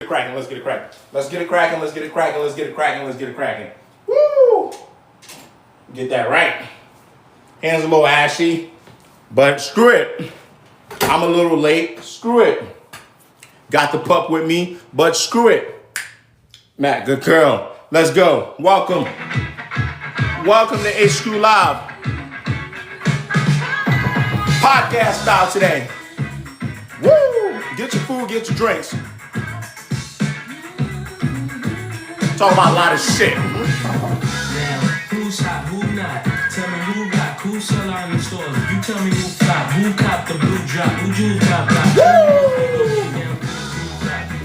cracking. Let's get it cracking. Let's get it cracking. Let's get it cracking. Let's get it cracking. Let's get it cracking. Woo! Get that right. Hands a little ashy, but screw it. I'm a little late. Screw it. Got the pup with me, but screw it. Matt, good girl. Let's go. Welcome. Welcome to HQ Live. Podcast style today. Woo! Get your food, get your drinks. Talk about a lot of shit. Now, who's hot, who not? Tell me who rock, who sell out in the stores. You tell me who flop, who cop the blue drop, who juice drop.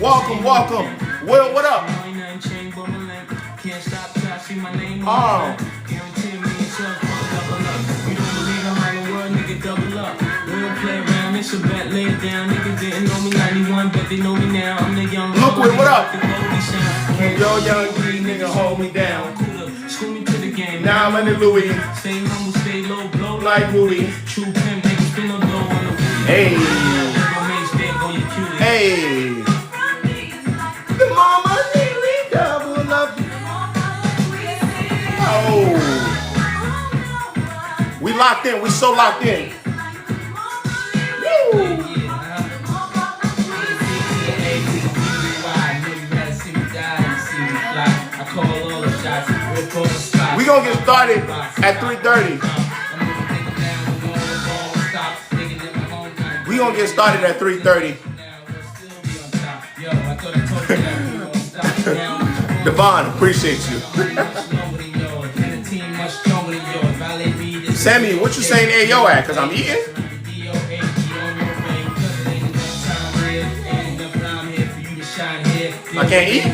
Welcome, welcome. Will, what up? Can't stop till I see my name Oh. Guarantee me yourself, double up. You don't believe I'm on the world, nigga, double up. We don't play around, it's a bet, lay it down. Niggas didn't know me 91, but they know me now. I'm the young Look, what up? Yo, young green nigga, hold me down. School me to the game. Now I'm in the Louis. Stay humble, stay low, blow Like Woody. True pimp, niggas spin no dough on the booty. Hey. Hey. Hey. The mama nearly double up. Oh. We locked in. We so locked in. Woo. We gonna get started at 3:30. We gonna get started at 3:30. Devon, appreciate you. Sammy, what you saying Ayo at? Cause I'm eating. I can't eat.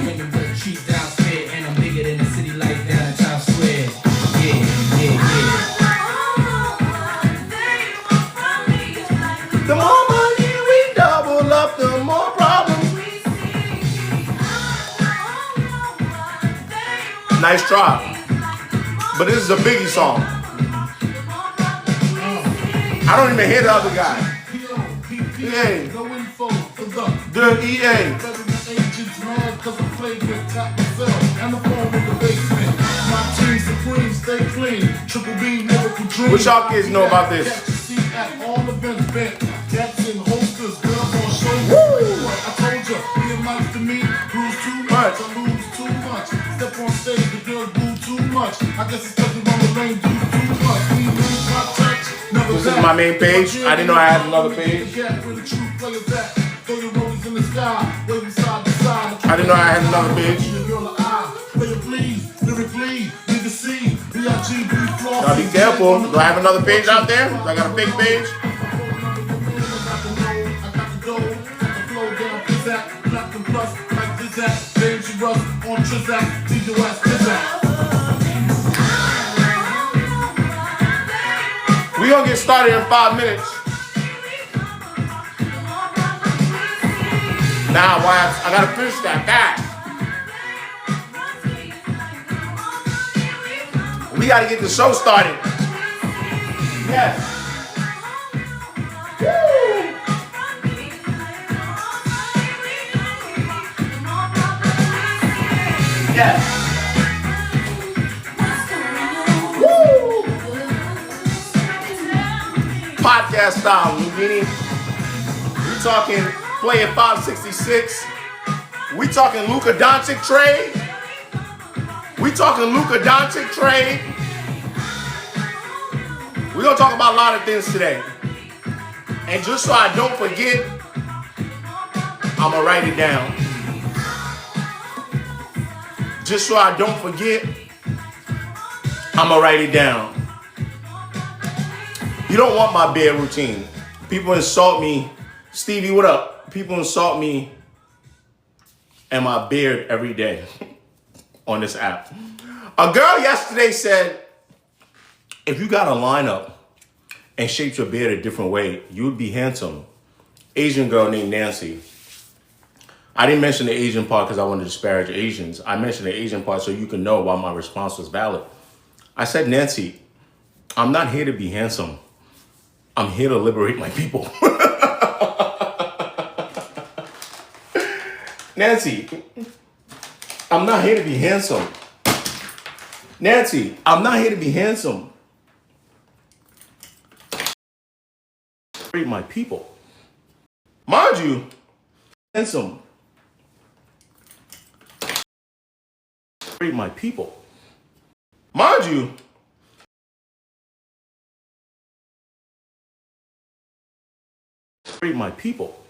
The more money we double up, the more problems. Nice try. But this is a Biggie song. I don't even hear the other guy. EA. The EA. What y'all kids know about this? This is my main page. I didn't know I had another page. I didn't know I had another page. Y'all be careful. Do I have another page out there? Do I got a big page? We gonna get started in 5 minutes. Nah, why? I gotta finish that fast. We gotta get the show started. Yes. Woo. Yes. Woo. Podcast style, Lugini. We talking play at 566. We talking Luka Doncic trade. We talking Luka Doncic trade. We're gonna talk about a lot of things today. And just so I don't forget, I'm gonna write it down. Just so I don't forget, I'm gonna write it down. You don't want my beard routine. People insult me. Stevie, what up? People insult me and my beard every day on this app. A girl yesterday said, if you got a lineup and shaped your beard a different way, you would be handsome. Asian girl named Nancy. I didn't mention the Asian part because I wanted to disparage Asians. I mentioned the Asian part so you can know why my response was valid. I said, Nancy, I'm not here to be handsome. I'm here to liberate my people. Nancy, I'm not here to be handsome. Nancy, I'm not here to be handsome. Treat my people. Mind you, handsome. Treat my people. Mind you, treat my people.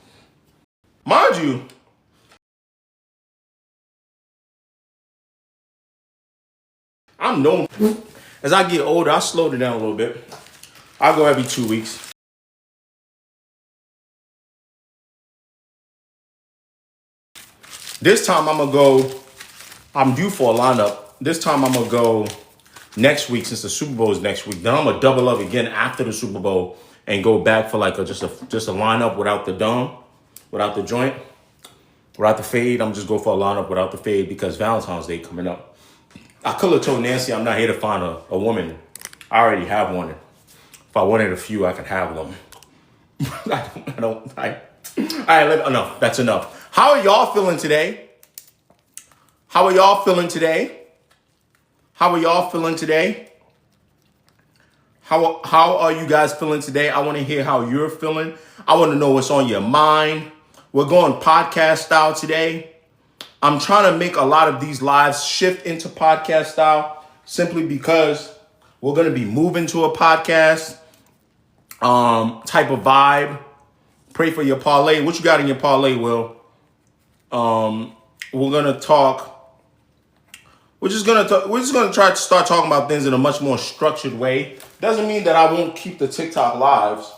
Mind you, I'm known. As I get older, I slowed it down a little bit. I go every 2 weeks. This time I'm gonna go. I'm due for a lineup. This time I'm gonna go next week since the Super Bowl is next week. Then I'm gonna double up again after the Super Bowl and go back for like just a lineup without the dome, without the joint, without the fade. I'm just go for a lineup without the fade because Valentine's Day coming up. I could have told Nancy I'm not here to find a woman. I already have one. If I wanted a few, I could have them. All right, enough. That's enough. How are y'all feeling today? How are y'all feeling today? How are y'all feeling today? How are you guys feeling today? I want to hear how you're feeling. I want to know what's on your mind. We're going podcast style today. I'm trying to make a lot of these lives shift into podcast style simply because we're going to be moving to a podcast type of vibe. Pray for your parlay. What you got in your parlay, Will? We're gonna talk. We're just gonna try to start talking about things in a much more structured way. Doesn't mean that I won't keep the TikTok lives.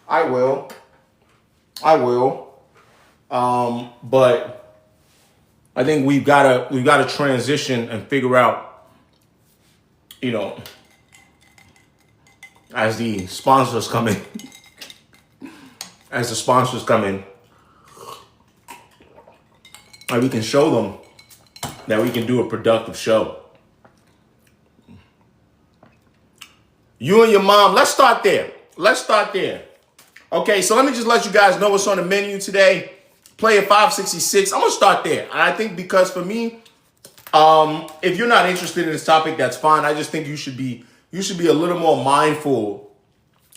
I will. But I think we've gotta transition and figure out, as the sponsors come in. And we can show them that we can do a productive show. You and your mom, let's start there. Okay, so let me just let you guys know what's on the menu today. Player 566. I'm going to start there. And I think because for me, if you're not interested in this topic, that's fine. I just think you should be a little more mindful.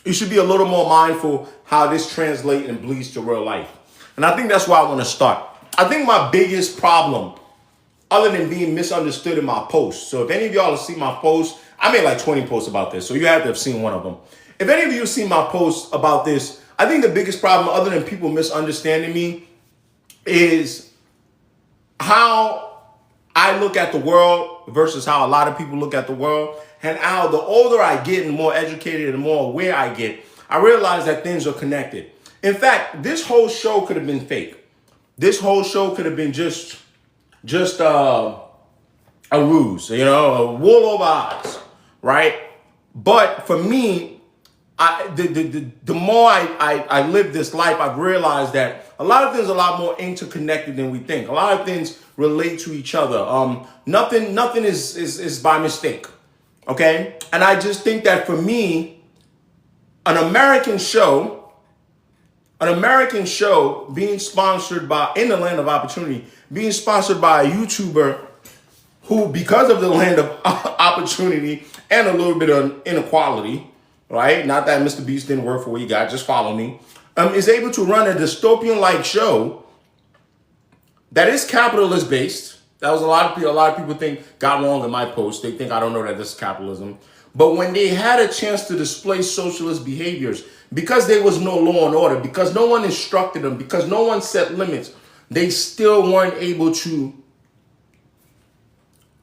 You should be a little more mindful how this translates and bleeds to real life. And I think that's why I want to start. I think my biggest problem, other than being misunderstood in my posts. So if any of y'all have seen my posts, I made like 20 posts about this. So you have to have seen one of them. If any of you have seen my posts about this, I think the biggest problem, other than people misunderstanding me, is how I look at the world versus how a lot of people look at the world. And how the older I get and more educated and more aware I get, I realize that things are connected. In fact, this whole show could have been fake. This whole show could have been just a ruse, a wool over eyes, right? But for me, the more I live this life, I've realized that a lot of things are a lot more interconnected than we think. A lot of things relate to each other. Nothing is by mistake, okay? And I just think that for me, an American show being sponsored by, in the land of opportunity, being sponsored by a YouTuber who, because of the land of opportunity and a little bit of inequality, right? Not that Mr. Beast didn't work for what he got, just follow me, is able to run a dystopian-like show that is capitalist based. That was a lot of people think got wrong in my post. They think I don't know that this is capitalism. But when they had a chance to display socialist behaviors, because there was no law and order, because no one instructed them, because no one set limits, they still weren't able to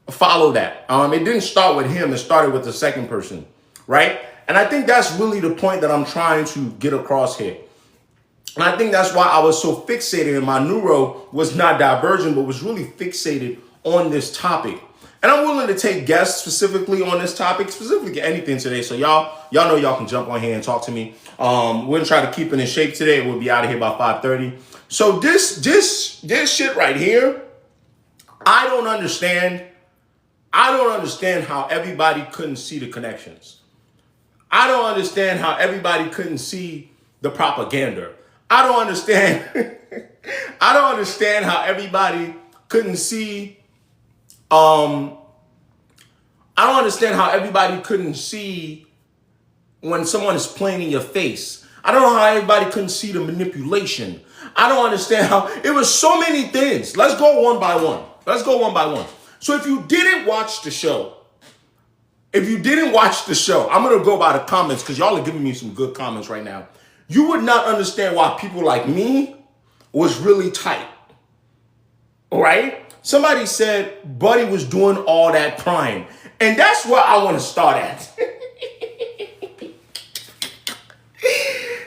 follow that. It didn't start with him. It started with the second person, right? And I think that's really the point that I'm trying to get across here. And I think that's why I was so fixated, and my neuro was not divergent, but was really fixated on this topic. And I'm willing to take guests specifically on this topic, specifically anything today. So y'all know y'all can jump on here and talk to me. We're gonna try to keep it in shape today. We'll be out of here by 5:30. So this shit right here, I don't understand how everybody couldn't see the connections. I don't understand how everybody couldn't see the propaganda. I don't understand. I don't understand how everybody couldn't see. I don't understand how everybody couldn't see when someone is playing in your face. I don't know how everybody couldn't see the manipulation. I don't understand how it was so many things. Let's go one by one. So if you didn't watch the show, I'm going to go by the comments because y'all are giving me some good comments right now. You would not understand why people like me was really tight. All right? Somebody said Buddy was doing all that crying. And that's where I want to start at.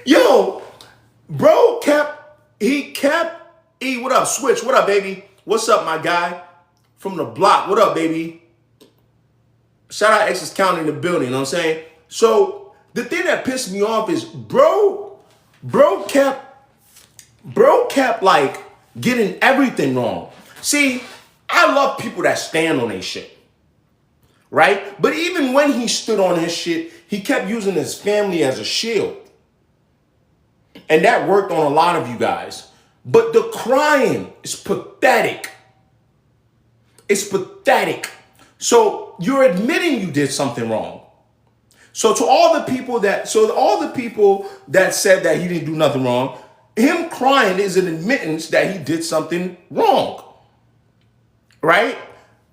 Yo, bro what up, Switch? What up, baby? What's up, my guy? From the block. What up, baby? Shout out X's County in the building, you know what I'm saying? So the thing that pissed me off is bro kept like getting everything wrong. See, I love people that stand on their shit. Right? But even when he stood on his shit, he kept using his family as a shield. And that worked on a lot of you guys. But the crying is pathetic. It's pathetic. So you're admitting you did something wrong. So all the people that said that he didn't do nothing wrong, him crying is an admittance that he did something wrong. Right?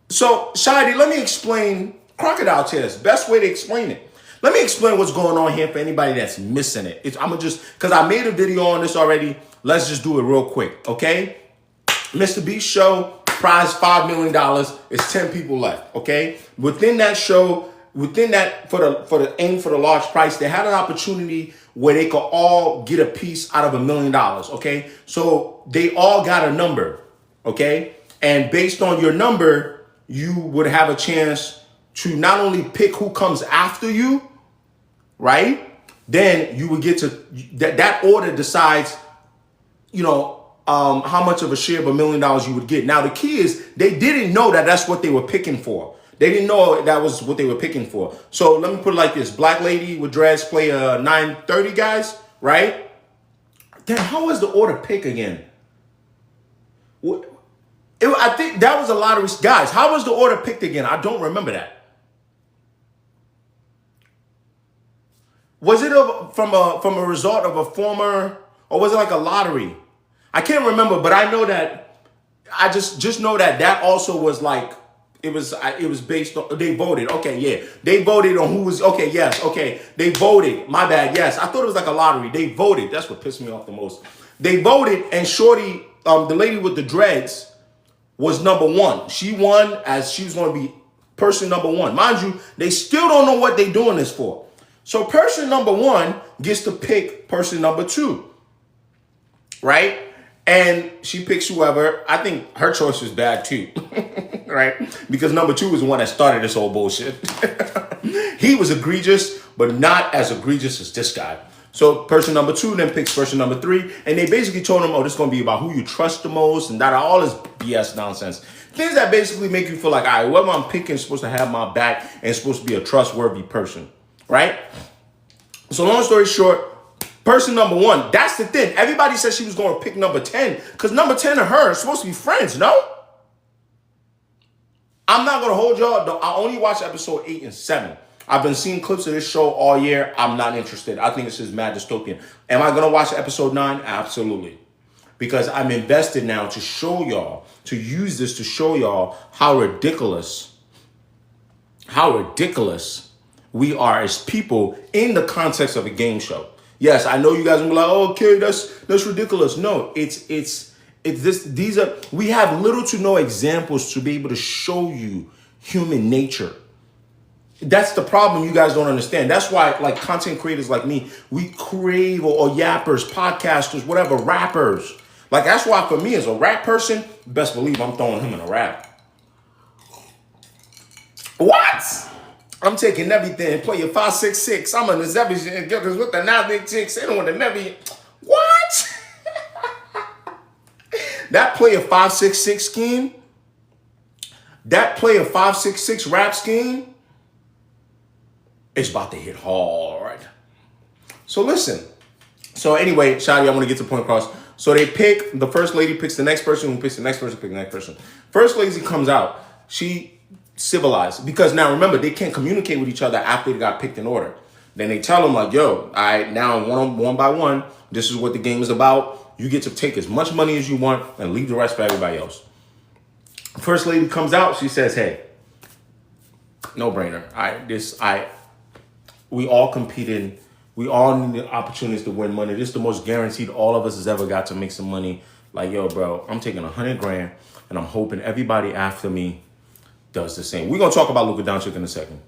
So, Shadi, let me explain crocodile tears. Best way to explain it. Let me explain what's going on here for anybody that's missing it. Because I made a video on this already. Let's just do it real quick, okay? Mr. Beast show, prize $5 million. It's 10 people left, okay? Within that, for the aim for the large price, they had an opportunity where they could all get a piece out of $1 million, okay? So they all got a number, okay? And based on your number, you would have a chance to not only pick who comes after you, right? Then you would get to, that order decides, how much of a share of $1 million you would get. Now, the key is they didn't know that that's what they were picking for. They didn't know that was what they were picking for. So let me put it like this. Black lady with dreads play 930 guys, right? Then how was the order pick again? I think that was a lottery. Guys, how was the order picked again? I don't remember that. Was it from a result of a former, or was it like a lottery? I can't remember, but I know that, I just know that also was like, it was based on, they voted. Okay, yeah. They voted on who was, okay, yes, okay. They voted, my bad, yes. I thought it was like a lottery. They voted. That's what pissed me off the most. They voted, and Shorty, the lady with the dreads, was number one. She won as she was going to be person number one. Mind you, they still don't know what they're doing this for. So person number one gets to pick person number two, right? And she picks whoever. I think her choice was bad too, right? Because number two was the one that started this whole bullshit. He was egregious, but not as egregious as this guy. So person number two then picks person number three. And they basically told him, oh, this is going to be about who you trust the most and that all this BS nonsense. Things that basically make you feel like, all right, whoever I'm picking is supposed to have my back and supposed to be a trustworthy person, right? So long story short, person number one, that's the thing. Everybody said she was going to pick number 10 because number 10 and her are supposed to be friends, no? I'm not going to hold y'all. I only watched episode 8 and 7. I've been seeing clips of this show all year. I'm not interested. I think it's just mad dystopian. Am I going to watch episode 9? Absolutely. Because I'm invested now to show y'all, to use this to show y'all how ridiculous we are as people in the context of a game show. Yes, I know you guys will be like, oh, okay, that's ridiculous. No, it's this. We have little to no examples to be able to show you human nature. That's the problem you guys don't understand. That's why, like, content creators like me, we crave, or yappers, podcasters, whatever, rappers. Like, that's why for me as a rap person, best believe I'm throwing him in a rap. What? I'm taking everything. Play your 566. I'm in the everything. Get this with the 966. They don't want to never. What? That player 566 scheme. That player 566 rap scheme. It's about to hit hard. So listen, So anyway, Shadi, I want to get to the point across. So they pick, the first lady picks the next person, who picks the next person, picks the next person. First lady comes out. She civilized. Because now remember, they can't communicate with each other after they got picked in order. Then they tell them like, yo, all right, now one by one, this is what the game is about. You get to take as much money as you want and leave the rest for everybody else. First lady comes out, she says, hey, no brainer. We all competing. We all need the opportunities to win money. This is the most guaranteed all of us has ever got to make some money. Like, yo, bro, I'm taking 100 grand and I'm hoping everybody after me does the same. We're going to talk about Luka Doncic in a second.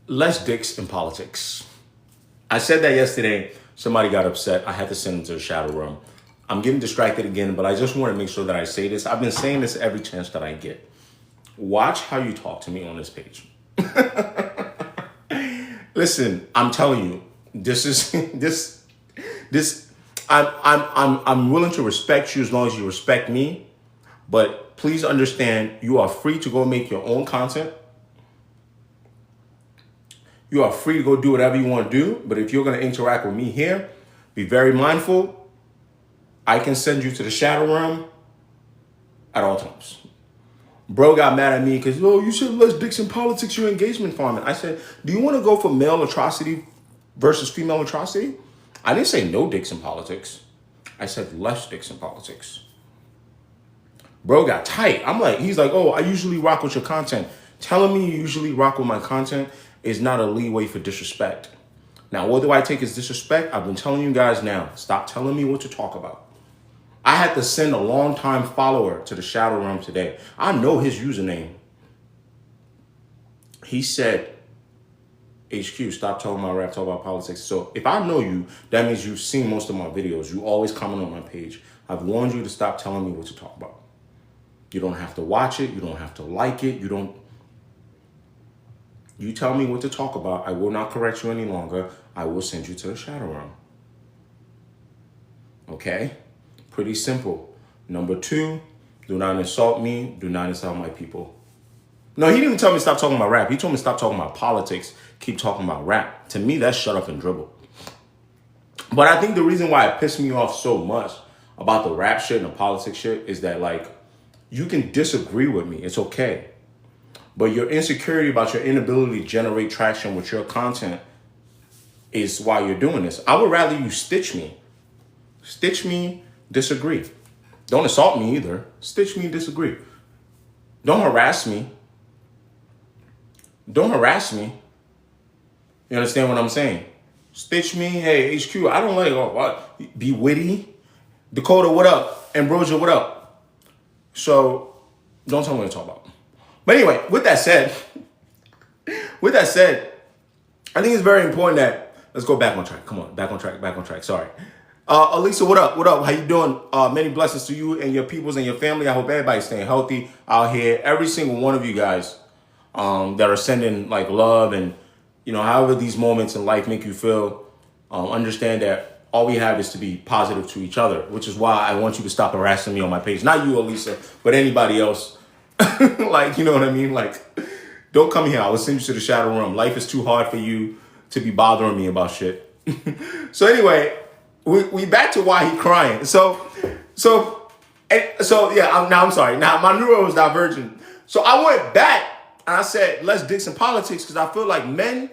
Less dicks in politics. I said that yesterday. Somebody got upset. I had to send them to the shadow room. I'm getting distracted again, but I just want to make sure that I say this. I've been saying this every chance that I get. Watch how you talk to me on this page. Listen, I'm telling you, I'm willing to respect you as long as you respect me. But please understand, you are free to go make your own content. You are free to go do whatever you want to do. But if you're going to interact with me here, be very mindful. I can send you to the shadow realm at all times. Bro got mad at me because, oh, you said less dicks in politics, you're engagement farming. I said, do you want to go for male atrocity versus female atrocity? I didn't say no dicks in politics. I said less dicks in politics. Bro got tight. I'm like, he's like, oh, I usually rock with your content. Telling me you usually rock with my content is not a leeway for disrespect. Now, what do I take as disrespect? I've been telling you guys now, stop telling me what to talk about. I had to send a longtime follower to the shadow room today. I know his username. He said, HQ, stop talking about rap, talk about politics. So if I know you, that means you've seen most of my videos. You always comment on my page. I've warned you to stop telling me what to talk about. You don't have to watch it. You don't have to like it. You tell me what to talk about. I will not correct you any longer. I will send you to the shadow realm. Okay? Pretty simple. Number 2, do not insult me. Do not insult my people. No, he didn't even tell me to stop talking about rap. He told me to stop talking about politics. Keep talking about rap. To me, that's shut up and dribble. But I think the reason why it pissed me off so much about the rap shit and the politics shit is that, like, you can disagree with me. It's okay. But your insecurity about your inability to generate traction with your content is why you're doing this. I would rather you stitch me. Stitch me, disagree. Don't assault me either. Stitch me, disagree. Don't harass me. Don't harass me. You understand what I'm saying? Stitch me, hey, HQ, I don't like, what? Be witty. Dakota, what up? Ambrosia, what up? So, don't tell me what to talk about. But anyway, with that said, I think it's very important that, let's go back on track. Come on, back on track. Sorry. Elisa, what up? How you doing? Many blessings to you and your peoples and your family. I hope everybody's staying healthy out here. Every single one of you guys that are sending like love and, you know, however these moments in life make you feel, understand that all we have is to be positive to each other, which is why I want you to stop harassing me on my page. Not you, Elisa, but anybody else. Like, you know what I mean? Like, don't come here. I will send you to the shadow room. Life is too hard for you to be bothering me about shit. So anyway, we back to why he crying. So yeah, I'm sorry. Now my neuro was divergent. So I went back and I said, less dicks in politics, because I feel like men,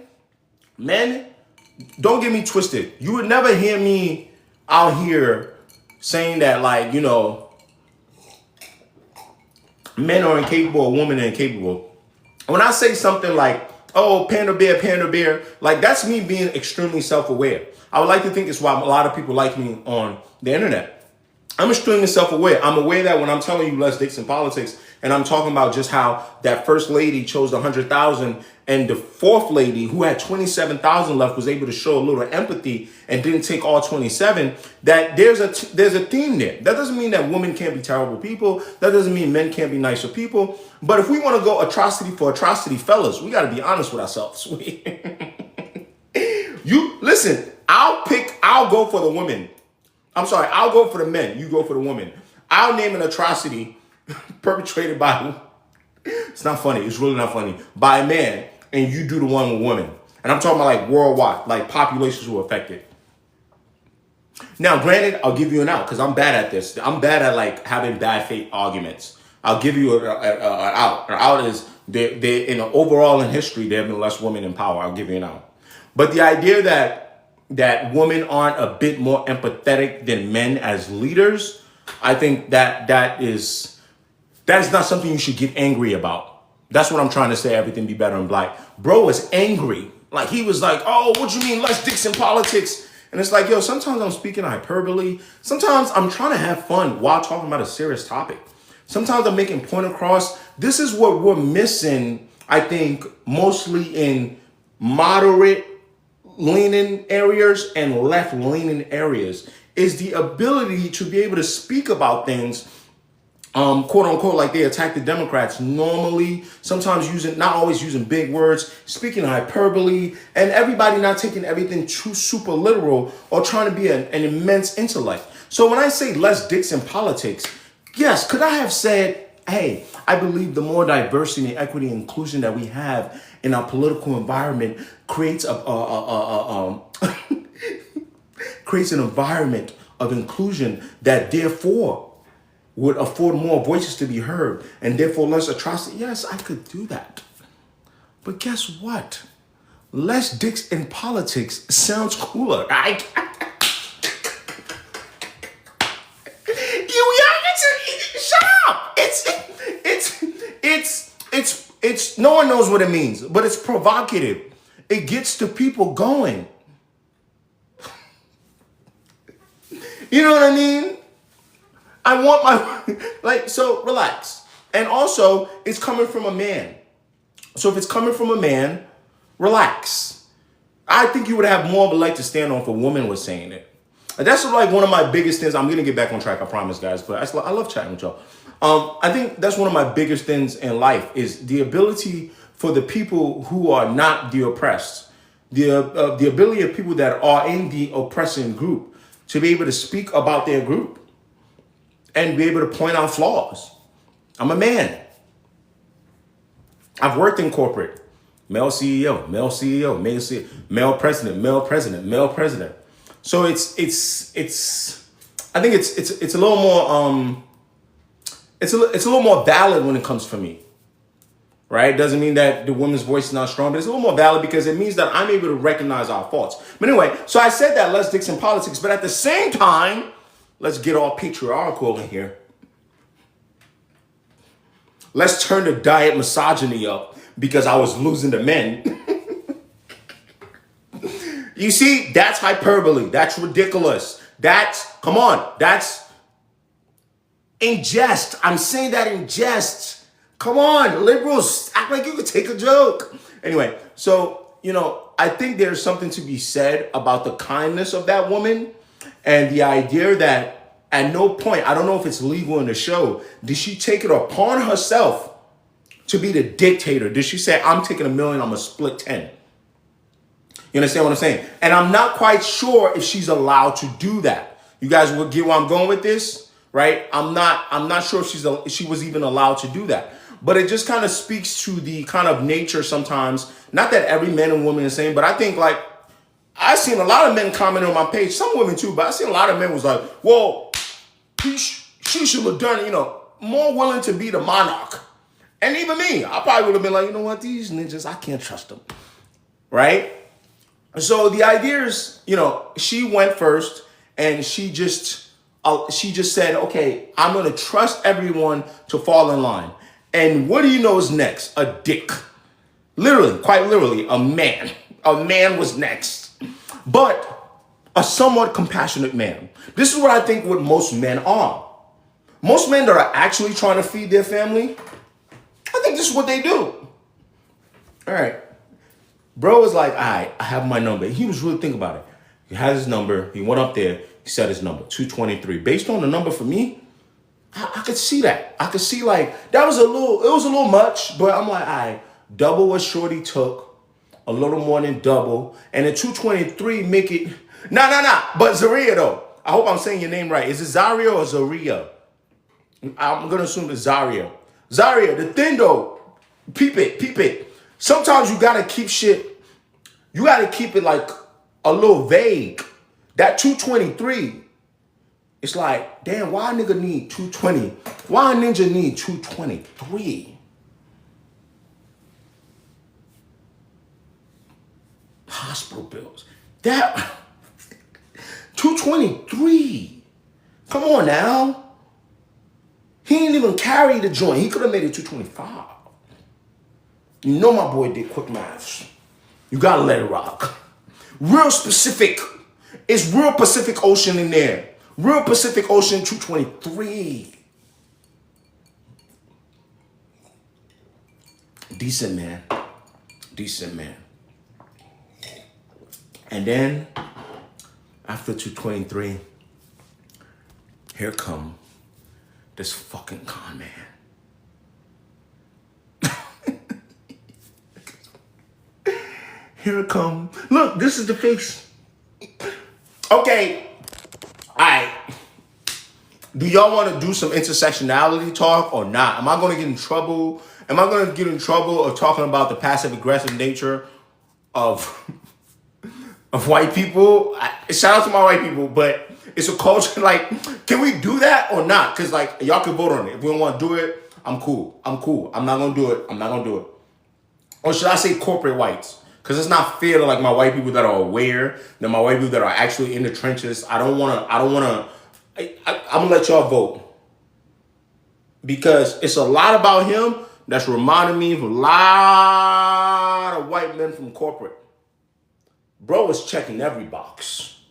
don't get me twisted. You would never hear me out here saying that, like, you know, men are incapable or women are incapable. When I say something like, oh, panda bear, like, that's me being extremely self-aware. I would like to think it's why a lot of people like me on the internet. I'm extremely self-aware. I'm aware that when I'm telling you less dicks in politics, and I'm talking about just how that first lady chose 100,000 and the fourth lady who had 27,000 left was able to show a little empathy and didn't take all 27, that there's a theme there. That doesn't mean that women can't be terrible people. That doesn't mean men can't be nicer people. But if we want to go atrocity for atrocity, fellas, we got to be honest with ourselves. You listen, I'll go for the women. I'm sorry, I'll go for the men. You go for the women. I'll name an atrocity perpetrated by, it's not funny, it's really not funny, by a man. and you do the one with women. And I'm talking about like worldwide, like populations who are affected. Now, granted, I'll give you an out because I'm bad at this. I'm bad at like having bad faith arguments. I'll give you an out. An out is they in overall in history there have been less women in power. I'll give you an out. But the idea that women aren't a bit more empathetic than men as leaders, I think that is not something you should get angry about. That's what I'm trying to say. Everything be better in black. Bro was angry. Like he was like, "Oh, what you mean less dicks in politics?" And it's like, yo, sometimes I'm speaking hyperbole. Sometimes I'm trying to have fun while talking about a serious topic. Sometimes I'm making point across. This is what we're missing, I think, mostly in moderate leaning areas and left leaning areas, is the ability to be able to speak about things, quote unquote, like they attack the Democrats normally, sometimes not always using big words, speaking hyperbole, and everybody not taking everything too super literal or trying to be an immense intellect. So when I say less dicks in politics, yes, could I have said, hey, I believe the more diversity, equity, and inclusion that we have in our political environment creates creates an environment of inclusion that therefore would afford more voices to be heard and therefore less atrocity. Yes, I could do that. But guess what? Less dicks in politics sounds cooler. Shut up. It's no one knows what it means, but it's provocative. It gets the people going. You know what I mean? I want my, so relax. And also, it's coming from a man. So if it's coming from a man, relax. I think you would have more of a leg to stand on if a woman was saying it. And that's like one of my biggest things. I'm going to get back on track, I promise, guys. But I love chatting with y'all. I think that's one of my biggest things in life is the ability for the people who are not the oppressed, the ability of people that are in the oppressing group to be able to speak about their group and be able to point out flaws. I'm a man. I've worked in corporate. Male CEO, male CEO, male CEO, male president, male president, male president. So it's I think it's a little more it's a little more valid when it comes for me. Right? Doesn't mean that the woman's voice is not strong, but it's a little more valid because it means that I'm able to recognize our faults. But anyway, so I said that less dicks in politics, but at the same time, let's get all patriarchal in here. Let's turn the diet misogyny up because I was losing to men. You see, that's hyperbole. That's ridiculous. Come on, that's in jest. I'm saying that in jest. Come on, liberals, act like you could take a joke. Anyway, so, I think there's something to be said about the kindness of that woman and the idea that at no point, I don't know if it's legal in the show, did she take it upon herself to be the dictator? Did she say, I'm taking $1 million, I'm going to split 10? You understand what I'm saying? And I'm not quite sure if she's allowed to do that. You guys will get where I'm going with this, right? I'm not sure if she was even allowed to do that. But it just kind of speaks to the kind of nature sometimes. Not that every man and woman is the same, but I think I've seen a lot of men comment on my page, some women too, but I've seen a lot of men was like, well, she should have done it, more willing to be the monarch. And even me, I probably would have been like, you know what, these ninjas, I can't trust them, right? So the idea is, she went first and she just said, okay, I'm going to trust everyone to fall in line. And what do you know is next? A dick. Literally, quite literally, a man. A man was next. But a somewhat compassionate man. This is what I think what most men are. Most men that are actually trying to feed their family, I think this is what they do. All right. Bro was like, all right, I have my number. He was really thinking about it. He had his number. He went up there. He said his number, 223. Based on the number for me, I could see that. I could see that was it was a little much, but I'm like, all right, double what Shorty took, a little more than double, and the 223 make it, nah, but Zaria though, I hope I'm saying your name right. Is it Zaria or Zaria? I'm going to assume it's Zaria. Zaria, the thing though, peep it. Sometimes you gotta keep shit, you gotta keep it like a little vague. That 223, it's like, damn, why a nigga need 220? Why a ninja need 223? Hospital bills. That 223. Come on now. He ain't even carry the joint. He could have made it 225. You know my boy did quick maths. You gotta let it rock. Real specific. It's real Pacific Ocean in there. Real Pacific Ocean 223. Decent man. Decent man. And then, after 223, here come this fucking con man. Here it come. Look, this is the face. Okay. Alright. Do y'all want to do some intersectionality talk or not? Am I going to get in trouble? Am I going to get in trouble of talking about the passive aggressive nature of white people? Shout out to my white people, but it's a culture. Like, can we do that or not? Because like, y'all can vote on it. If we don't want to do it, I'm cool. I'm not going to do it. I'm not going to do it. Or should I say corporate whites? Because it's not fair to like my white people that are aware, than my white people that are actually in the trenches. I'm gonna let y'all vote. Because it's a lot about him that's reminding me of a lot of white men from corporate. Bro is checking every box.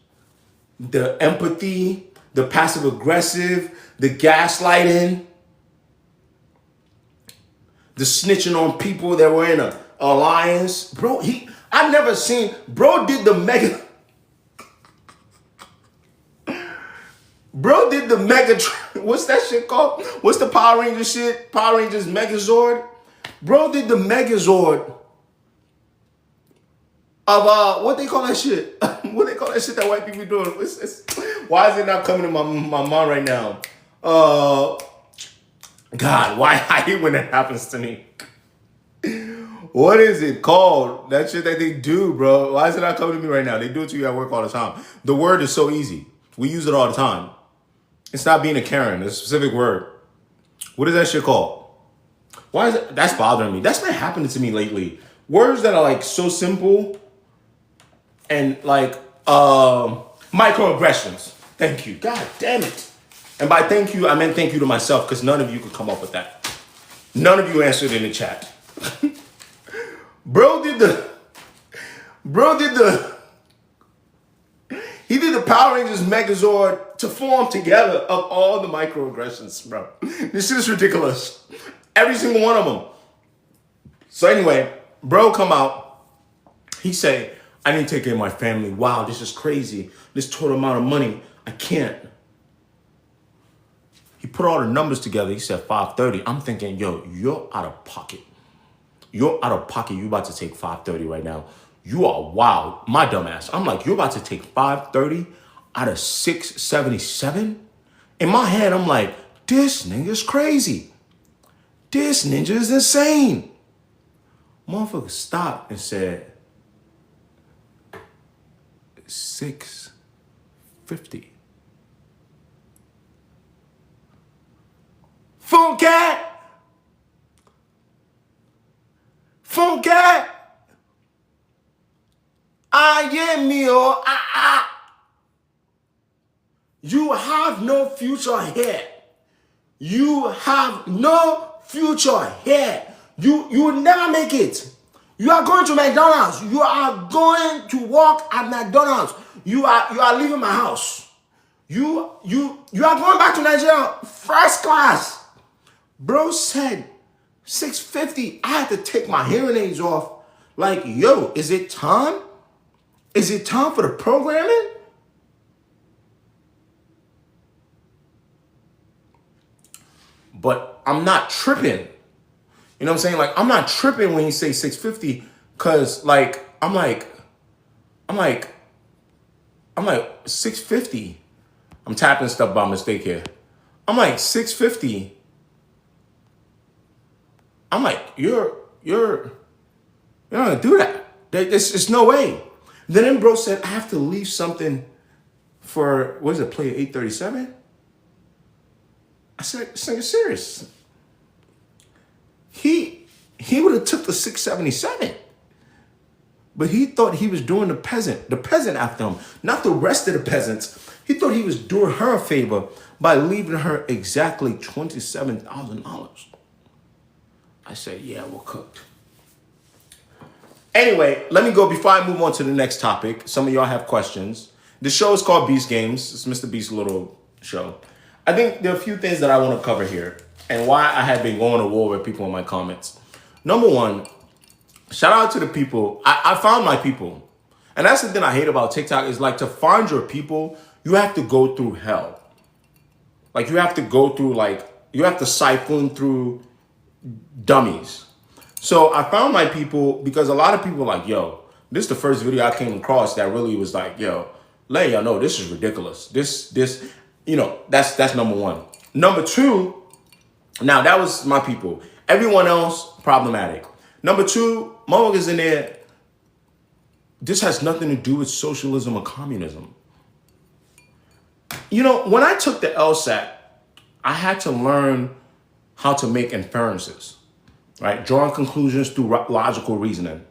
The empathy, the passive aggressive, the gaslighting, the snitching on people that were in a alliance. Bro, I've never seen, bro did the mega, what's that shit called? What's the Power Ranger shit? Power Rangers Megazord? Bro did the Megazord of, what they call that shit? What they call that shit that white people doing? Why is it not coming to my mind right now? God, why I hate when that happens to me? What is it called? That shit that they do, bro. Why is it not coming to me right now? They do it to you at work all the time. The word is so easy. We use it all the time. It's not being a Karen. It's a specific word. What is that shit called? Why is it? That's bothering me. That's been happening to me lately. Words that are like so simple and like microaggressions. Thank you. God damn it. And by thank you, I meant thank you to myself because none of you could come up with that. None of you answered in the chat. He did the Power Rangers Megazord to form together of all the microaggressions, bro. This shit is ridiculous. Every single one of them. So anyway, bro come out. He say, I need to take care of my family. Wow, this is crazy. This total amount of money, I can't. He put all the numbers together. He said 530. I'm thinking, yo, you're out of pocket. You're out of pocket. You about to take 530 right now. You are wild. My dumb ass. I'm like, you're about to take 530 out of 677? In my head, I'm like, this nigga's crazy. This ninja is insane. Motherfucker stopped and said, 650. Funky! Aye mio, You have no future here. You have no future here. You will never make it. You are going to McDonald's. You are going to work at McDonald's. You are leaving my house. You are going back to Nigeria first class. Bro said 650. I had to take my hearing aids off. Like, yo, is it time? Is it time for the programming? But I'm not tripping. You know what I'm saying? Like, I'm not tripping when you say 650, cause like, I'm like 650. I'm tapping stuff by mistake here. I'm like 650. I'm like, you're You're not gonna do that. It's no way. Then bro said, I have to leave something for, what is it, player 837? I said, this nigga's serious. He would have took the 677. But he thought he was doing the peasant after him, not the rest of the peasants. He thought he was doing her a favor by leaving her exactly $27,000. I said, yeah, we're cooked. Anyway, let me go before I move on to the next topic. Some of y'all have questions. The show is called Beast Games. It's Mr. Beast's little show. I think there are a few things that I want to cover here and why I have been going to war with people in my comments. Number one, shout out to the people. I found my people. And that's the thing I hate about TikTok is like to find your people, you have to go through hell. Like you have to go through you have to siphon through dummies. So I found my people because a lot of people are like, yo, this is the first video I came across that really was like, yo, let y'all know this is ridiculous. This, that's number one. Number two, now that was my people. Everyone else, problematic. Number two, motherfuckers in there, this has nothing to do with socialism or communism. When I took the LSAT, I had to learn how to make inferences, right? Drawing conclusions through logical reasoning.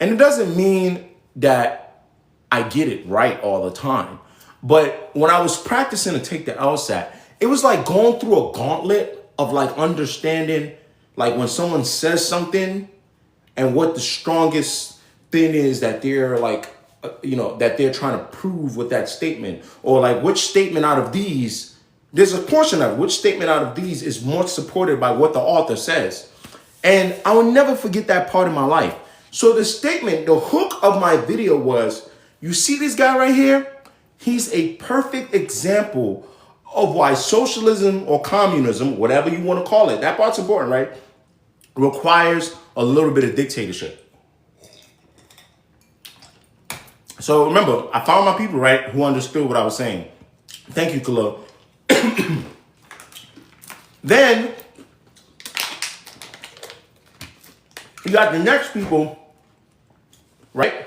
And it doesn't mean that I get it right all the time. But when I was practicing to take the LSAT, it was like going through a gauntlet of like understanding, like when someone says something and what the strongest thing is that they're like, that they're trying to prove with that statement, or like which statement out of these, there's a portion of which statement out of these is more supported by what the author says. And I will never forget that part of my life. So the statement, the hook of my video was, you see this guy right here? He's a perfect example of why socialism or communism, whatever you want to call it, that part's important, right? Requires a little bit of dictatorship. So remember, I found my people, right, who understood what I was saying. Thank you, Khalil. Then you got the next people, right?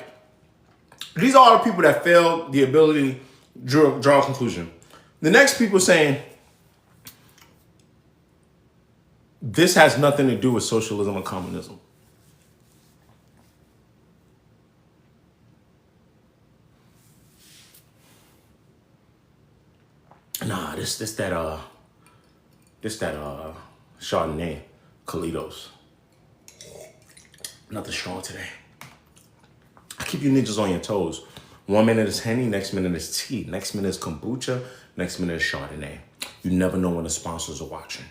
These are all the people that failed the ability to draw a conclusion. The next people saying, this has nothing to do with socialism or communism. Nah, this that Chardonnay, Calitos. Nothing strong today. I keep you ninjas on your toes. 1 minute is Henny, next minute is tea, next minute is kombucha, next minute is Chardonnay. You never know when the sponsors are watching.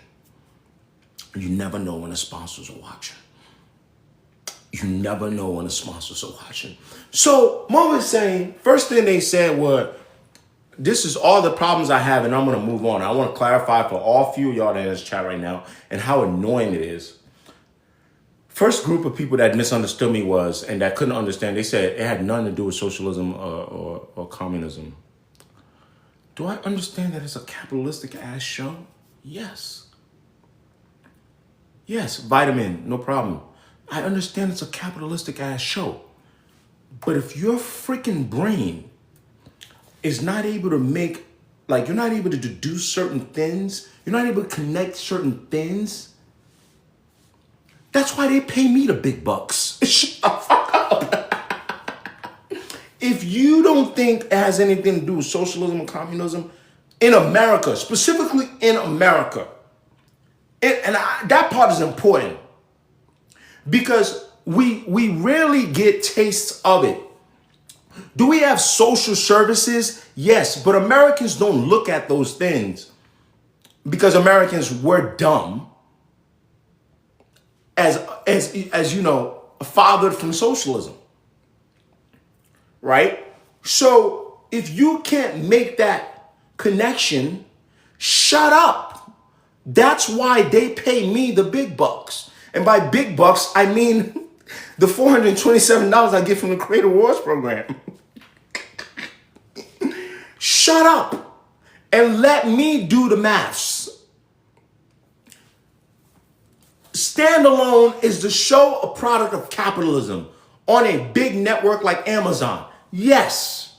You never know when the sponsors are watching. You never know when the sponsors are watching. So, Mo was saying, first thing they said was, this is all the problems I have, and I'm going to move on. I want to clarify for all few of y'all that in this chat right now and how annoying it is. First group of people that misunderstood me was, and that couldn't understand, they said it had nothing to do with socialism or communism. Do I understand that it's a capitalistic ass show? Yes. Yes, vitamin, no problem. I understand it's a capitalistic ass show. But if your freaking brain is not able to make, like, you're not able to deduce certain things, you're not able to connect certain things, that's why they pay me the big bucks. Shut the fuck up. If you don't think it has anything to do with socialism and communism in America, specifically in America, that part is important because we rarely get tastes of it. Do we have social services? Yes, but Americans don't look at those things because Americans were dumb. As you know, fathered from socialism, right? So if you can't make that connection, shut up. That's why they pay me the big bucks. And by big bucks, I mean the $427 I get from the Creator Wars program. Shut up and let me do the maths. Standalone is the show a product of capitalism on a big network like Amazon. Yes.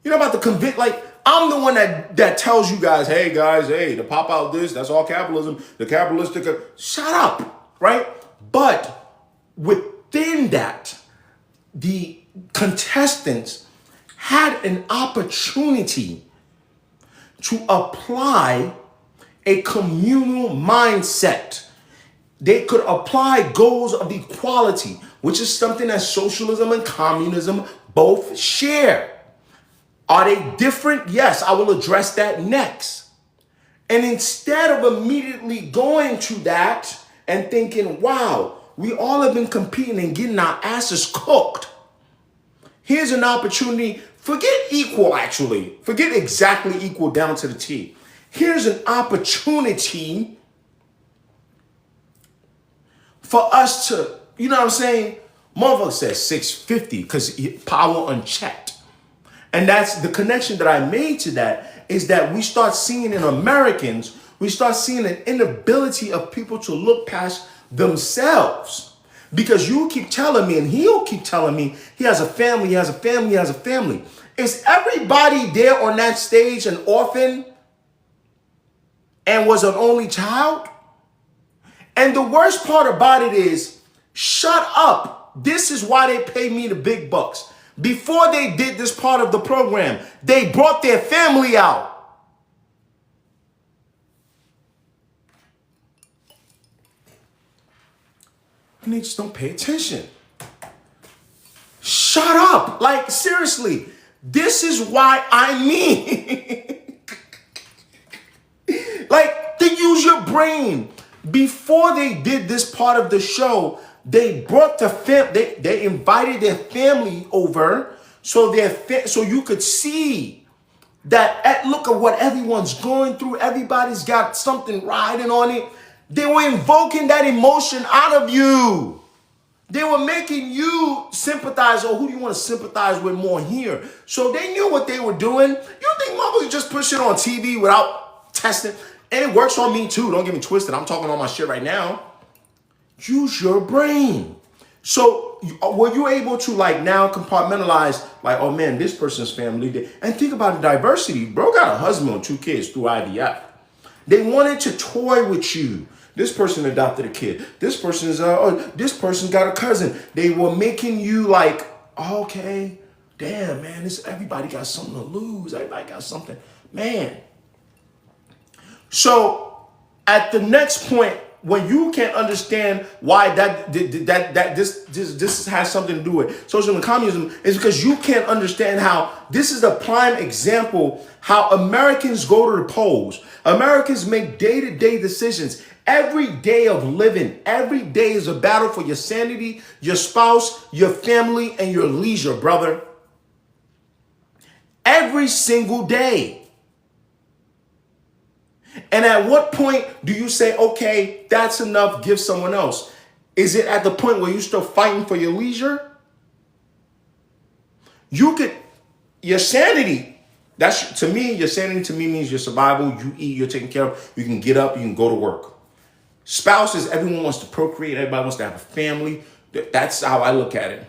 You're not about to convince, like, I'm the one that tells you guys, hey guys, hey, to pop out this, that's all capitalism, the capitalistic, shut up, right? But within that, the contestants had an opportunity to apply a communal mindset. They could apply goals of equality, which is something that socialism and communism both share. Are they different? Yes, I will address that next. And instead of immediately going to that and thinking, wow, we all have been competing and getting our asses cooked. Here's an opportunity. Forget equal, actually. Forget exactly equal down to the T. Here's an opportunity for us to, you know what I'm saying? Motherfucker says 650 because power unchecked. And that's the connection that I made to that, is that we start seeing in Americans, we start seeing an inability of people to look past themselves. Because you keep telling me, and he'll keep telling me, he has a family, he has a family, he has a family. Is everybody there on that stage an orphan and was an only child? And the worst part about it is, shut up. This is why they pay me the big bucks. Before they did this part of the program, they brought their family out. And they just don't pay attention. Shut up. Like, seriously, this is why I mean. Like, to use your brain. Before they did this part of the show, they brought the they invited their family over so so you could see that look at what everyone's going through. Everybody's got something riding on it. They were invoking that emotion out of you. They were making you sympathize, or who do you want to sympathize with more here? So they knew what they were doing. You think motherfuckers just push it on TV without testing? And it works on me too. Don't get me twisted. I'm talking all my shit right now. Use your brain. So were you able to like now compartmentalize like, oh man, this person's family did, and think about the diversity. Bro got a husband and 2 kids through IVF. They wanted to toy with you. This person adopted a kid. This person's this person got a cousin. They were making you like, okay, damn man, everybody got something to lose. Everybody got something, man. So at the next point, when you can't understand why this has something to do with socialism and communism, is because you can't understand how this is a prime example how Americans go to the polls. Americans make day-to-day decisions. Every day of living, every day is a battle for your sanity, your spouse, your family, and your leisure, brother. Every single day. And at what point do you say, okay, that's enough, give someone else? Is it at the point where you're still fighting for your leisure? Your sanity, your sanity to me means your survival, you eat, you're taken care of, you can get up, you can go to work. Spouses, everyone wants to procreate, everybody wants to have a family. That's how I look at it.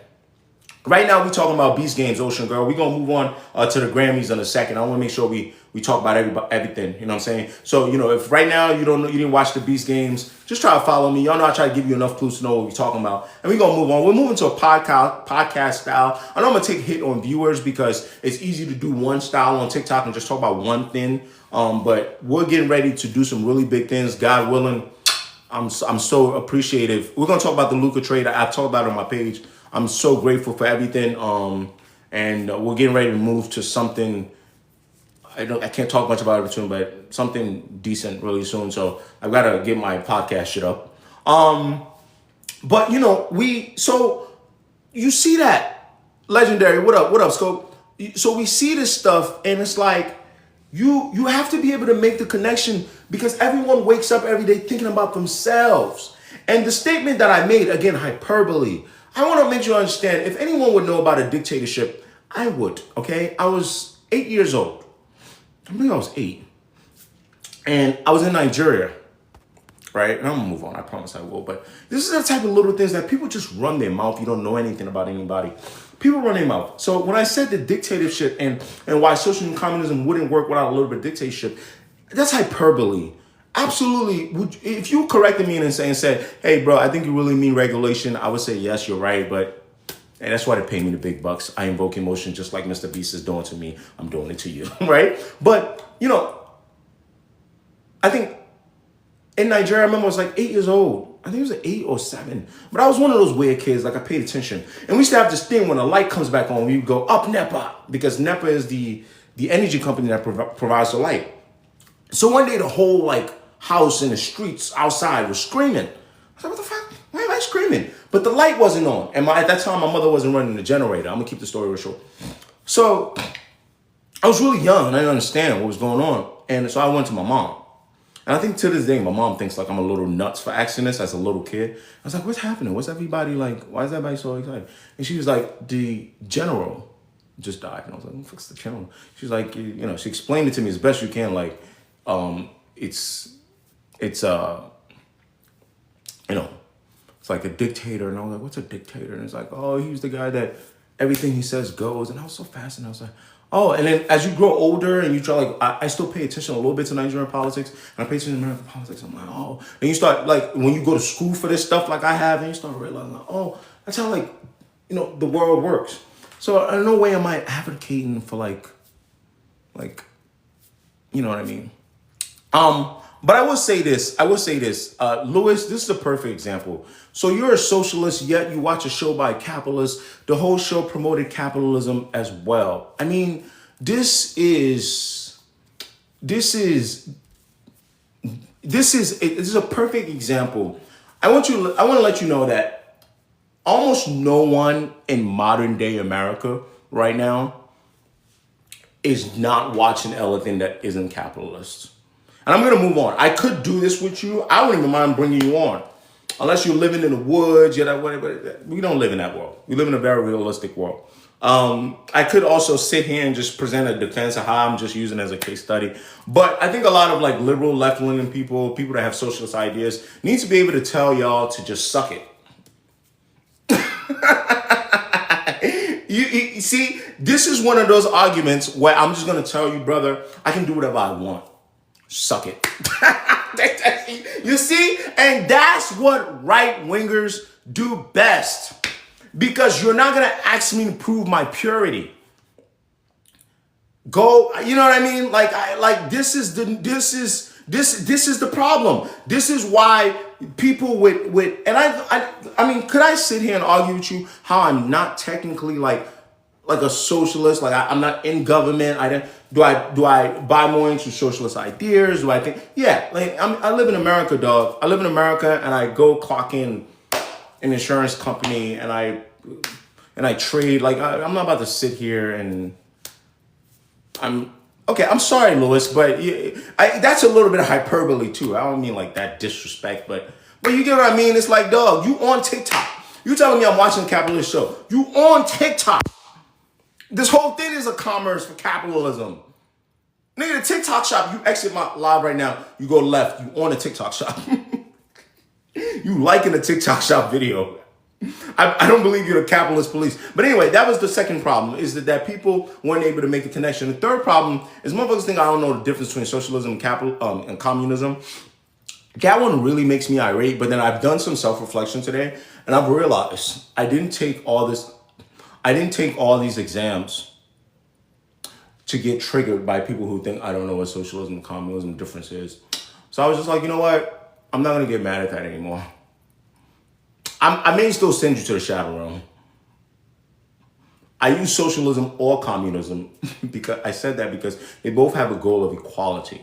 Right now, we're talking about Beast Games, Ocean Girl. We're going to move on to the Grammys in a second. I want to make sure we talk about everything, you know what I'm saying? So, if right now you didn't watch the Beast Games, just try to follow me. Y'all know I try to give you enough clues to know what we're talking about. And we're going to move on. We're moving to a podcast style. I know I'm going to take a hit on viewers because it's easy to do one style on TikTok and just talk about one thing. But we're getting ready to do some really big things, God willing. I'm so appreciative. We're going to talk about the Luka trade. I've talked about it on my page. I'm so grateful for everything. And we're getting ready to move to something. I can't talk much about it soon, but something decent really soon. So I've got to get my podcast shit up. But so you see that legendary. What up, Scope? So we see this stuff, and it's like you have to be able to make the connection because everyone wakes up every day thinking about themselves. And the statement that I made, again, hyperbole. I want to make you understand, if anyone would know about a dictatorship, I would, okay? I was 8 years old. I believe I was 8. And I was in Nigeria. right? And I'm gonna move on. I promise I will. But this is the type of little things that people just run their mouth. You don't know anything about anybody. People run their mouth. So when I said the dictatorship and why social communism wouldn't work without a little bit of dictatorship, that's hyperbole. Absolutely. If you corrected me and said, hey, bro, I think you really mean regulation, I would say, yes, you're right. But and that's why they pay me the big bucks. I invoke emotion just like Mr. Beast is doing to me. I'm doing it to you, right? But, I think in Nigeria, I remember I was like 8 years old. I think it was like 8 or 7. But I was one of those weird kids, like I paid attention. And we used to have this thing when the light comes back on, we go up NEPA, because NEPA is the energy company that provides the light. So one day the whole like house in the streets outside was screaming. I was like, what the fuck? Why am I screaming? But the light wasn't on. And at that time, my mother wasn't running the generator. I'm gonna keep the story real short. So I was really young and I didn't understand what was going on. And so I went to my mom. And I think to this day, my mom thinks like I'm a little nuts for asking this as a little kid. I was like, what's happening? What's everybody like? Why is everybody so excited? And she was like, the general just died. And I was like, what's the general? She's like, she explained it to me as best you can. Like, it's like a dictator. And I was like, what's a dictator? And it's like, oh, he's the guy that everything he says goes. And I was so fascinated. I was like, oh, and then as you grow older and you try, like, I still pay attention a little bit to Nigerian politics, and I pay attention to American politics. I'm like, oh, and you start, like, when you go to school for this stuff like I have, and you start realizing, like, oh, that's how, like, the world works. So in no way am I advocating for, like, you know what I mean? But I will say this, Lewis, this is a perfect example. So you're a socialist, yet you watch a show by a capitalist. The whole show promoted capitalism as well. I mean, this is a perfect example. I want to let you know that almost no one in modern day America right now is not watching anything that isn't capitalist. And I'm going to move on. I could do this with you. I wouldn't even mind bringing you on. Unless you're living in the woods, whatever. We don't live in that world. We live in a very realistic world. I could also sit here and just present a defense of how I'm just using it as a case study. But I think a lot of like liberal, left-leaning people that have socialist ideas, need to be able to tell y'all to just suck it. You see, this is one of those arguments where I'm just going to tell you, brother, I can do whatever I want. Suck it. You see? And that's what right-wingers do best. Because you're not going to ask me to prove my purity. Go, you know what I mean? This is the problem. This is why people and I mean, could I sit here and argue with you how I'm not technically like a socialist? Like I'm not in government. Do I buy more into socialist ideas? Do I think? Yeah, like I live in America, dog. I live in America, and I go clock in an insurance company, and I trade. Like I'm not about to sit here and I'm sorry, Lewis, but that's a little bit of hyperbole too. I don't mean like that disrespect, but you get what I mean. It's like, dog, you on TikTok. You telling me I'm watching a capitalist show. You on TikTok. This whole thing is a commerce for capitalism. Nigga, the TikTok shop, you exit my live right now, you go left, you on a TikTok shop. You liking the TikTok shop video. I don't believe you're the capitalist police. But anyway, that was the second problem, is that people weren't able to make a connection. The third problem is motherfuckers think I don't know the difference between socialism and communism. That one really makes me irate, but then I've done some self-reflection today, and I've realized I didn't take all these exams to get triggered by people who think I don't know what socialism and communism difference is. So I was just like, you know what? I'm not going to get mad at that anymore. I may still send you to the shadow realm. I use socialism or communism because I said that because they both have a goal of equality.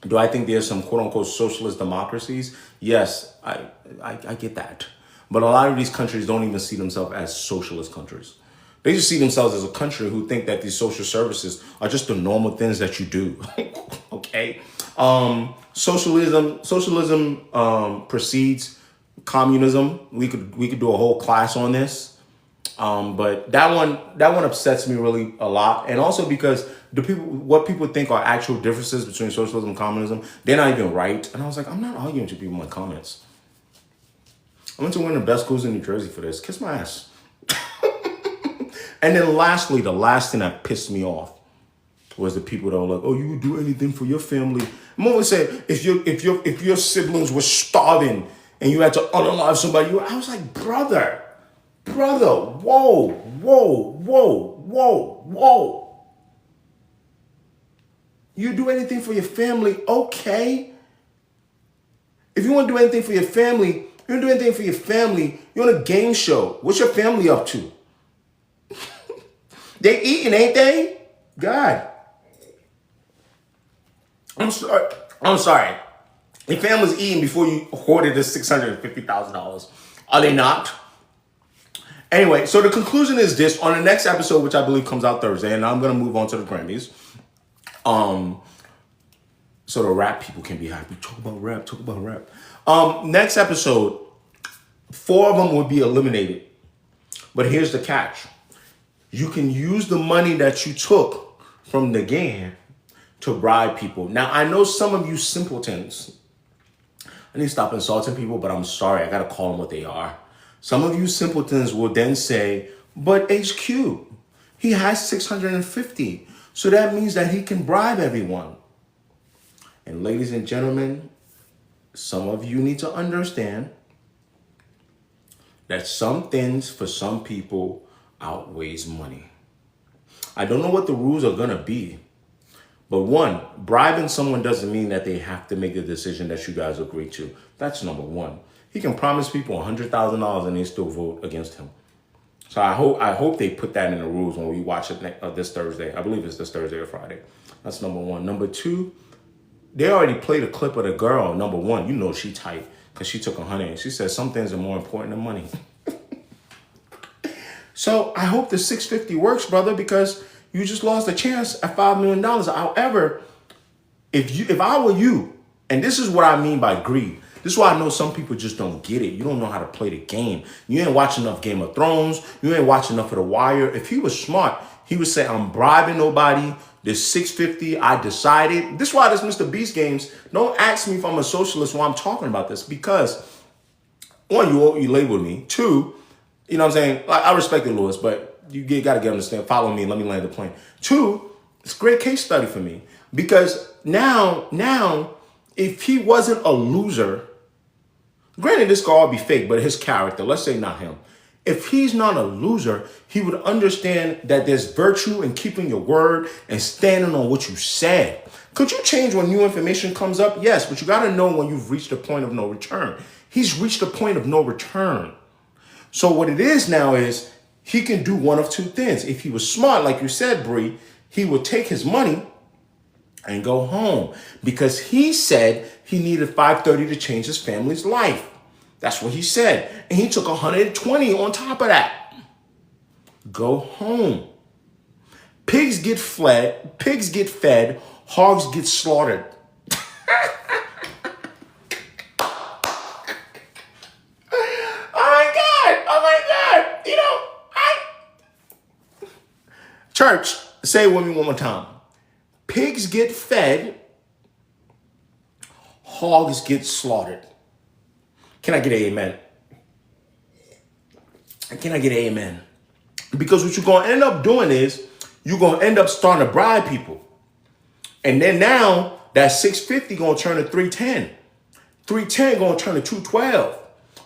Do I think there's some quote unquote socialist democracies? Yes, I get that. But a lot of these countries don't even see themselves as socialist countries. They just see themselves as a country who think that these social services are just the normal things that you do. Okay. Socialism precedes communism. We could do a whole class on this. But that one upsets me really a lot, and also because what people think are actual differences between socialism and communism, they're not even right. And I was like, I'm not arguing with people in my comments. I went to one of the best schools in New Jersey for this. Kiss my ass. And then lastly, the last thing that pissed me off was the people that were like, "Oh, you would do anything for your family." I'm always saying, if your siblings were starving and you had to unalive somebody, I was like, brother, whoa. You do anything for your family, okay? If you want to do anything for your family, you're on a game show. What's your family up to? They eating, ain't they? God. I'm sorry. Your family's eating before you hoarded this $650,000. Are they not? Anyway, so the conclusion is this. On the next episode, which I believe comes out Thursday, and I'm going to move on to the Grammys. So the rap people can be happy. Talk about rap. Next episode, 4 of them will be eliminated. But here's the catch. You can use the money that you took from the game to bribe people. Now, I know some of you simpletons, I need to stop insulting people, but I'm sorry. I got to call them what they are. Some of you simpletons will then say, but HQ, he has 650. So that means that he can bribe everyone. And ladies and gentlemen, some of you need to understand that some things for some people outweighs money. I don't know what the rules are going to be. But one, bribing someone doesn't mean that they have to make the decision that you guys agree to. That's number one. He can promise people $100,000 and they still vote against him. So I hope they put that in the rules when we watch it this Thursday. I believe it's this Thursday or Friday. That's number one. Number two, they already played a clip of the girl. Number one, you know she tight because she took 100. She said some things are more important than money. So I hope the 650 works, brother, because you just lost a chance at $5 million. However, if I were you, and this is what I mean by greed. This is why I know some people just don't get it. You don't know how to play the game. You ain't watching enough Game of Thrones. You ain't watching enough of The Wire. If he was smart, he would say, I'm bribing nobody. This 650, I decided. This is why this Mr. Beast games, don't ask me if I'm a socialist while I'm talking about this. Because, one, you labeled me. Two, you know what I'm saying? Like, I respect the laws, but you got to understand. Follow me. Let me land the plane. Two, it's a great case study for me. Because now, if he wasn't a loser, granted, this could all be fake, but his character, let's say not him. If he's not a loser, he would understand that there's virtue in keeping your word and standing on what you said. Could you change when new information comes up? Yes, but you got to know when you've reached a point of no return. He's reached a point of no return. So what it is now is he can do one of two things. If he was smart, like you said, Bree, he would take his money and go home because he said he needed 530 to change his family's life. That's what he said. And he took 120 on top of that. Go home. Pigs get fed, hogs get slaughtered. Oh my God. You know, Church, say it with me one more time. Pigs get fed, hogs get slaughtered. Can I get an amen? Can I get an amen? Because what you're going to end up doing is you're going to end up starting to bribe people. And then now that 650 going to turn to 310. 310 going to turn to 212.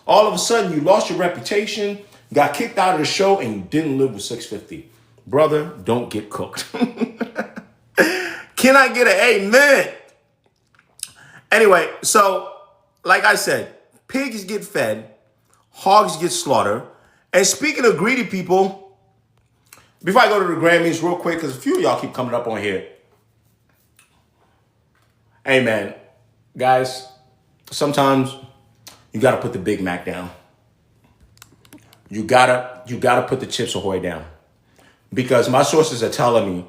All of a sudden you lost your reputation, got kicked out of the show, and you didn't live with 650. Brother, don't get cooked. Can I get an amen? Anyway, so like I said, pigs get fed, hogs get slaughtered. And speaking of greedy people, before I go to the Grammys real quick, because a few of y'all keep coming up on here. Hey man, guys, sometimes you gotta put the Big Mac down. You gotta put the Chips Ahoy down. Because my sources are telling me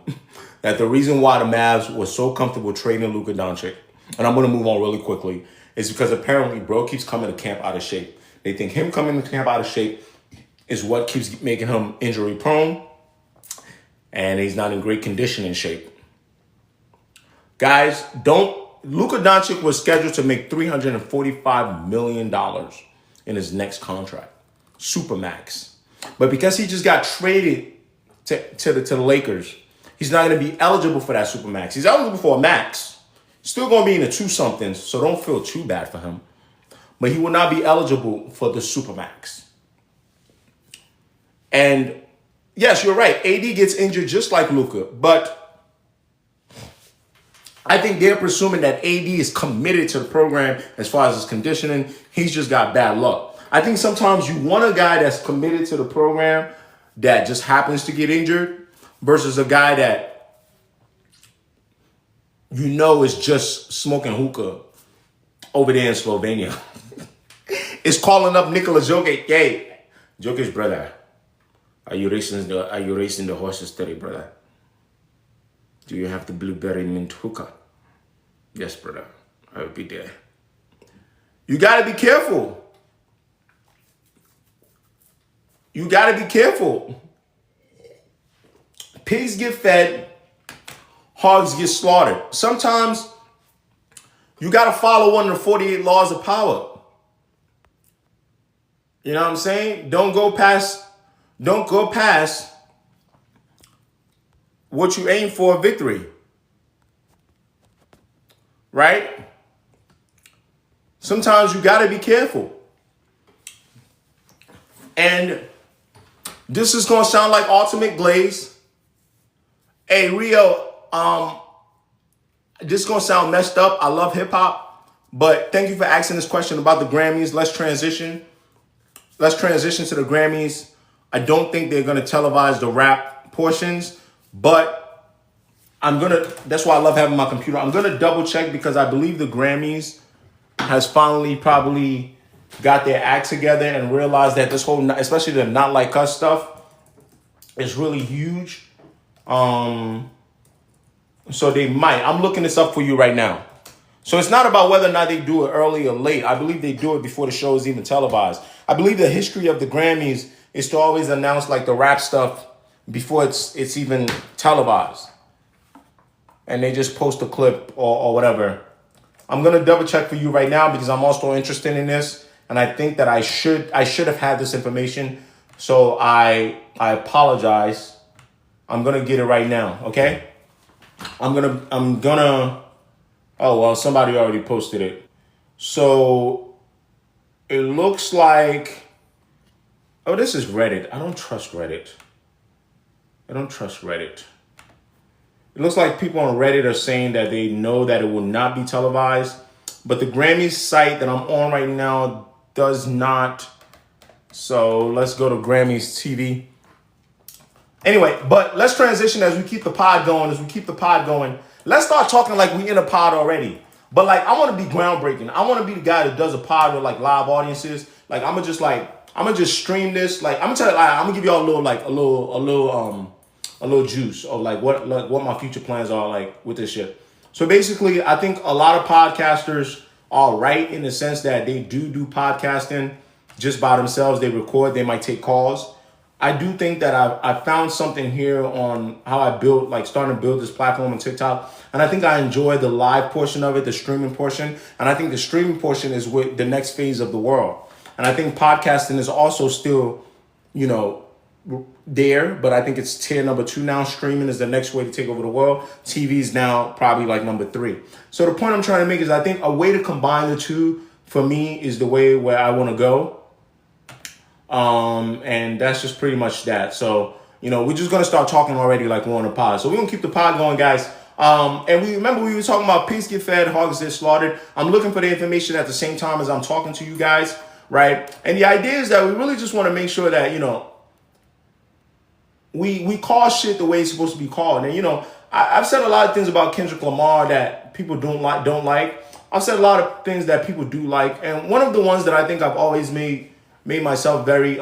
that the reason why the Mavs were so comfortable trading Luka Doncic, and I'm going to move on really quickly, is because apparently bro keeps coming to camp out of shape. They think him coming to camp out of shape is what keeps making him injury prone. And he's not in great conditioning shape. Guys, Luka Doncic was scheduled to make $345 million in his next contract. Supermax. But because he just got traded to the Lakers, he's not going to be eligible for that Supermax. He's eligible for a max. Still going to be in the 2-somethings, so don't feel too bad for him. But he will not be eligible for the Supermax. And yes, you're right. AD gets injured just like Luka, but I think they're presuming that AD is committed to the program as far as his conditioning. He's just got bad luck. I think sometimes you want a guy that's committed to the program that just happens to get injured versus a guy that you know is just smoking hookah over there in Slovenia. Is calling up Nikola Jokic. Hey, Jokic, brother, are you racing the horses today, brother? Do you have the blueberry mint hookah? Yes, brother. I will be there. You got to be careful. You got to be careful. Pigs get fed. Hogs get slaughtered. Sometimes you got to follow one of the 48 laws of power. You know what I'm saying? Don't go past what you aim for, victory. Right? Sometimes you got to be careful. And this is going to sound like ultimate glaze. Hey, Rio, this is going to sound messed up. I love hip hop, but thank you for asking this question about the Grammys. Let's transition to the Grammys. I don't think they're going to televise the rap portions, but that's why I love having my computer. I'm going to double check because I believe the Grammys has finally probably got their act together and realized that this whole, especially the Not Like Us stuff, is really huge. So they might. I'm looking this up for you right now. So it's not about whether or not they do it early or late. I believe they do it before the show is even televised. I believe the history of the Grammys is to always announce like the rap stuff before it's even televised. And they just post a clip or whatever. I'm going to double check for you right now because I'm also interested in this. And I think that I should have had this information. So I apologize. I'm going to get it right now. Okay. I'm gonna, oh, well, somebody already posted it. So it looks like, oh, this is Reddit. I don't trust Reddit. It looks like people on Reddit are saying that they know that it will not be televised, but the Grammys site that I'm on right now does not. So let's go to Grammys TV. Anyway, but let's transition as we keep the pod going. Let's start talking like we in a pod already. But like, I want to be groundbreaking. I want to be the guy that does a pod with like live audiences. Like, I'm gonna just stream this. Like, I'm gonna tell you, like, I'm gonna give y'all a little juice of like what my future plans are like with this shit. So basically, I think a lot of podcasters are right in the sense that they do podcasting just by themselves. They record, they might take calls. I do think that I found something here on how I starting to build this platform on TikTok. And I think I enjoy the live portion of it, the streaming portion. And I think the streaming portion is with the next phase of the world. And I think podcasting is also still, there, but I think it's tier number 2 now. Streaming is the next way to take over the world. TV is now probably like number 3. So the point I'm trying to make is I think a way to combine the two for me is the way where I want to go. And that's just pretty much that. So, we're just going to start talking already like we're on a pod. So we're going to keep the pod going, guys. And we were talking about pigs get fed, hogs get slaughtered. I'm looking for the information at the same time as I'm talking to you guys, right? And the idea is that we really just want to make sure that, we call shit the way it's supposed to be called. And, I've said a lot of things about Kendrick Lamar that people don't like. I've said a lot of things that people do like. And one of the ones that I think I've always made myself very,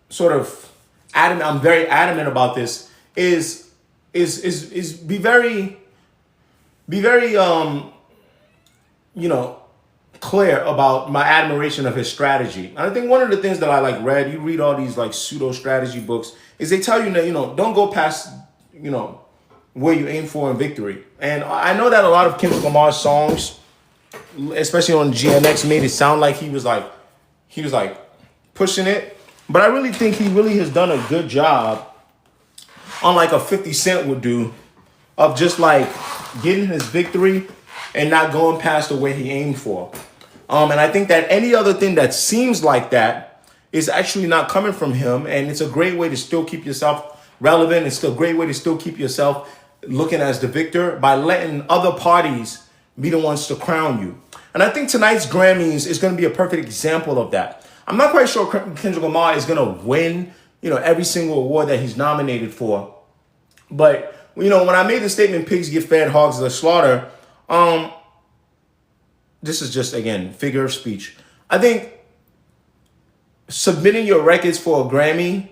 sort of adamant. I'm very adamant about this. Is be very, clear about my admiration of his strategy. And I think one of the things that I like read, you read all these like pseudo strategy books, is they tell you that, don't go past, where you aim for in victory. And I know that a lot of Kendrick Lamar's songs, especially on GNX, made it sound like he was like pushing it. But I really think he really has done a good job, unlike a 50 Cent would do, of just like getting his victory and not going past the way he aimed for. And I think that any other thing that seems like that is actually not coming from him. And it's a great way to still keep yourself relevant. It's still a great way to still keep yourself looking as the victor by letting other parties be the ones to crown you. And I think tonight's Grammys is going to be a perfect example of that. I'm not quite sure Kendrick Lamar is going to win, every single award that he's nominated for. But, when I made the statement, pigs get fed, hogs are slaughtered, this is just, again, figure of speech. I think submitting your records for a Grammy,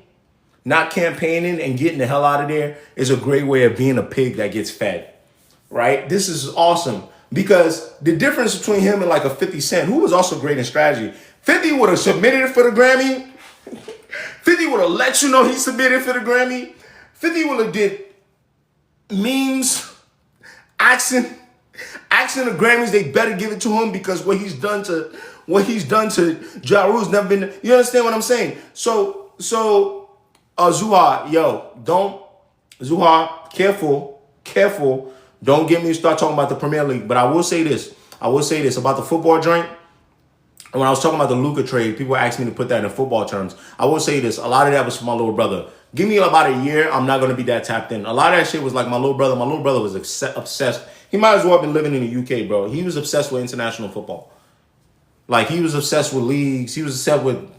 not campaigning and getting the hell out of there is a great way of being a pig that gets fed, right? This is awesome because the difference between him and like a 50 Cent, who was also great in strategy, 50 would have submitted it for the Grammy. 50 would have let you know he submitted for the Grammy. 50 would have did memes, asking the Grammys they better give it to him because what he's done to Ja Rule's never been. You understand what I'm saying? So Zuha, Zuha, careful. Don't get me to start talking about the Premier League. But I will say this about the football joint. When I was talking about the Luka trade, people asked me to put that in football terms. I will say this. A lot of that was for my little brother. Give me about a year. I'm not going to be that tapped in. A lot of that shit was like my little brother. My little brother was obsessed. He might as well have been living in the UK, bro. He was obsessed with international football. Like, he was obsessed with leagues. He was obsessed with,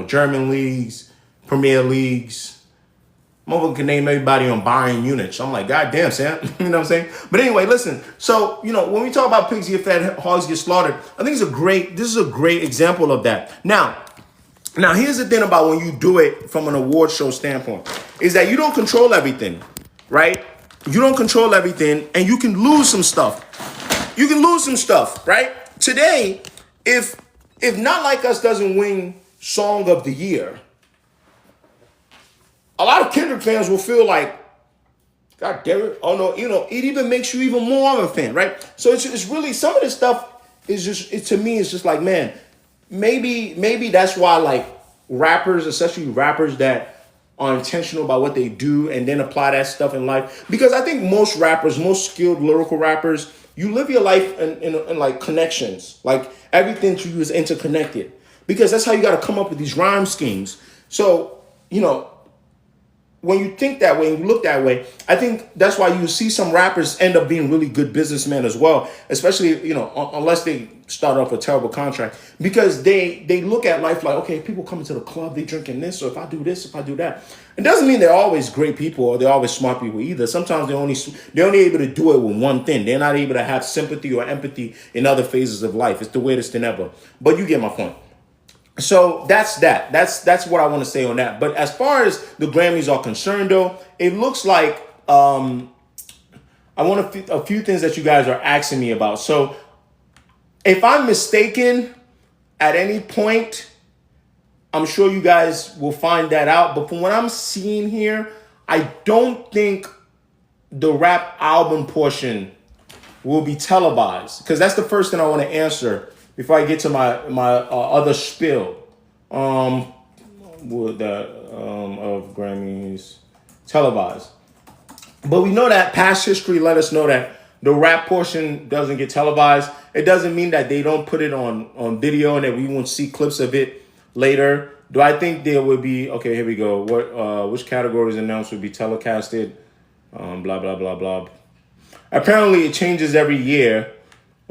German leagues, Premier leagues. Motherfucker can name everybody on Bayern Munich. So I'm like, God damn, Sam. You know what I'm saying? But anyway, listen. So, when we talk about pigs get fed, hogs get slaughtered, I think this is a great example of that. Now, here's the thing about when you do it from an award show standpoint, is that you don't control everything, right? You don't control everything, and you can lose some stuff. Right? Today, if Not Like Us doesn't win Song of the Year, a lot of Kendrick fans will feel like, God damn it, oh no, it even makes you even more of a fan, right? So it's really, some of this stuff is just, to me, it's just like, man, maybe that's why, like, rappers, especially rappers that are intentional about what they do and then apply that stuff in life. Because I think most rappers, most skilled lyrical rappers, you live your life in like connections. Like, everything to you is interconnected. Because that's how you got to come up with these rhyme schemes. So, when you think that way and you look that way, I think that's why you see some rappers end up being really good businessmen as well, especially, unless they start off a terrible contract, because they look at life like, okay, people coming to the club, they drinking this, or if I do this, if I do that. It doesn't mean they're always great people or they're always smart people either. Sometimes they're only able to do it with one thing. They're not able to have sympathy or empathy in other phases of life. It's the weirdest thing ever. But you get my point. So that's that. That's what I want to say on that. But as far as the Grammys are concerned, though, it looks like I want a few things that you guys are asking me about. So if I'm mistaken at any point, I'm sure you guys will find that out. But from what I'm seeing here, I don't think the rap album portion will be televised, because that's the first thing I want to answer before I get to my other spiel of Grammys televised. But we know that past history let us know that the rap portion doesn't get televised. It doesn't mean that they don't put it on video and that we won't see clips of it later. Do I think there would be, okay, here we go. Which categories announced would be telecasted? Blah, blah, blah, blah. Apparently it changes every year.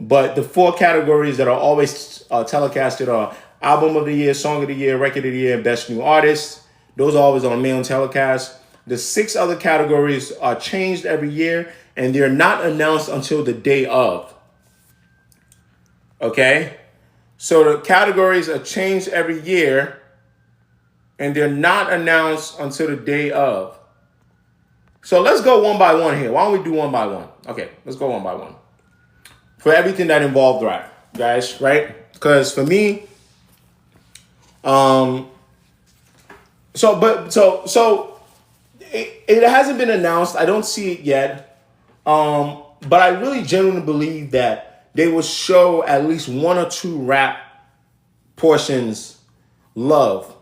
But the 4 categories that are always telecasted are Album of the Year, Song of the Year, Record of the Year, and Best New Artist. Those are always on main telecast. The 6 other categories are changed every year, and they're not announced until the day of. Okay? So the categories are changed every year, and they're not announced until the day of. So let's go one by one here. Why don't we do one by one? Okay, let's go one by one. For everything that involved rap. guys, right? Because for me, it hasn't been announced. I don't see it yet. But I really genuinely believe that they will show at least one or two rap portions love.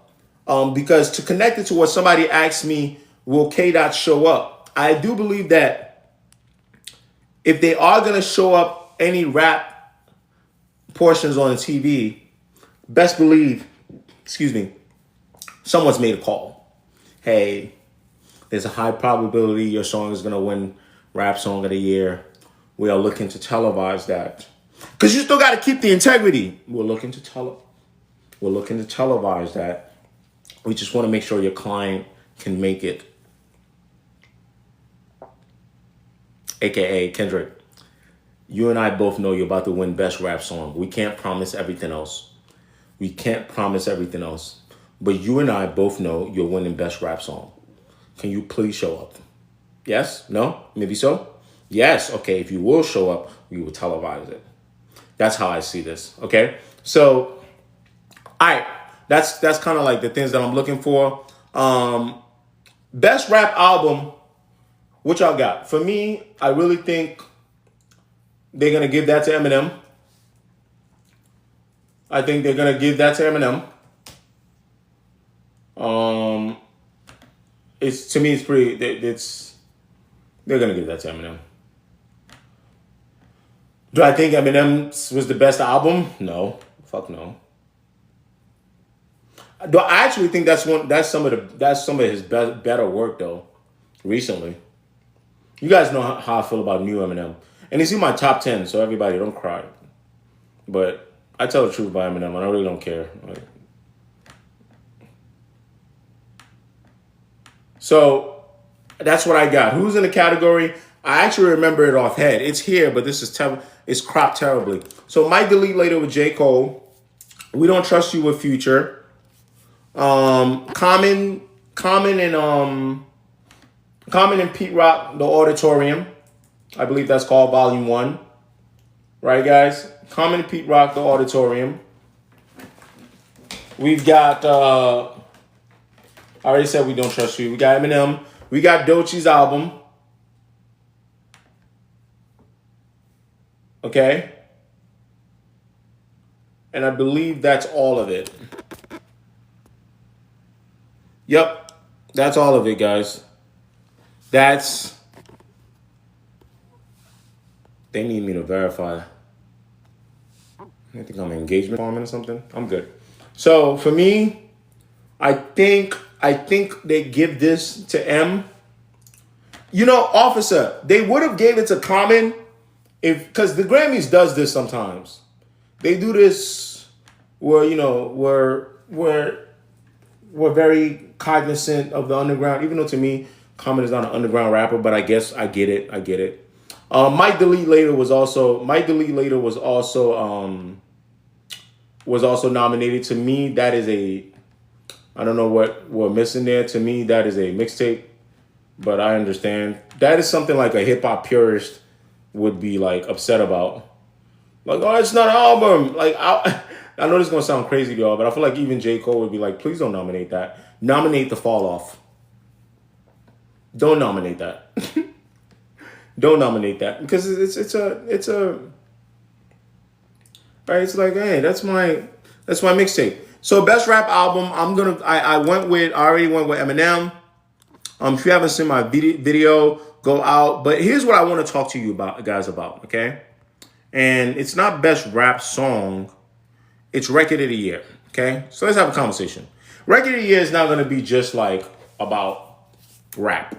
Because to connect it to what somebody asked me, will K Dot show up? I do believe that if they are going to show up any rap portions on the TV, best believe, excuse me, someone's made a call. Hey, there's a high probability your song is going to win Rap Song of the Year. We are looking to televise that. Because you still got to keep the integrity. We're looking to televise that. We just want to make sure your client can make it. AKA Kendrick, you and I both know you're about to win Best Rap Song. We can't promise everything else. But you and I both know you're winning Best Rap Song. Can you please show up? Yes? No? Maybe so? Yes. Okay, if you will show up, we will televise it. That's how I see this. Okay? So, all right. That's kind of like the things that I'm looking for. Best rap album, what y'all got? For me, I really think they're going to give that to Eminem. It's to me, it's pretty. They're gonna give that to Eminem. Do I think Eminem's was the best album? No, fuck no. Do I actually think that's some of his better work though, recently. You guys know how I feel about new Eminem, and he's in my top 10. So everybody, don't cry. But I tell the truth about Eminem, and I really don't care. Like, so that's what I got. Who's in the category? I actually remember it off head. It's here, but this is it's cropped terribly. So Might Delete Later with J. Cole. We Don't Trust You with Future. Common and Pete Rock, The Auditorium. I believe that's called Volume 1. Right, guys? Common and Pete Rock, The Auditorium. We've got I already said We Don't Trust You. We got Eminem. We got Doechie's album. Okay? And I believe that's all of it. Yep. That's all of it, guys. They need me to verify. I think I'm an engagement farming or something. I'm good. So for me, I think they give this to M. You know, officer, they would have gave it to Common because the Grammys does this sometimes. They do this where, you know, we're very cognizant of the underground, even though to me, Common is not an underground rapper, but I guess I get it. Might Delete Later was also nominated. To me, that is I don't know what we're missing there. To me, that is a mixtape, but I understand. That is something like a hip hop purist would be like upset about. Like, oh, it's not an album. Like, I know this is gonna sound crazy to y'all, but I feel like even J. Cole would be like, please don't nominate that. Nominate The Fall Off. Don't nominate that. Don't nominate that because it's a right. It's like, hey, that's my mixtape. So best rap album, I already went with Eminem. If you haven't seen my video, go out. But here's what I want to talk to you guys about, okay? And it's not best rap song, it's record of the year, okay? So let's have a conversation. Record of the year is not going to be just like about rap,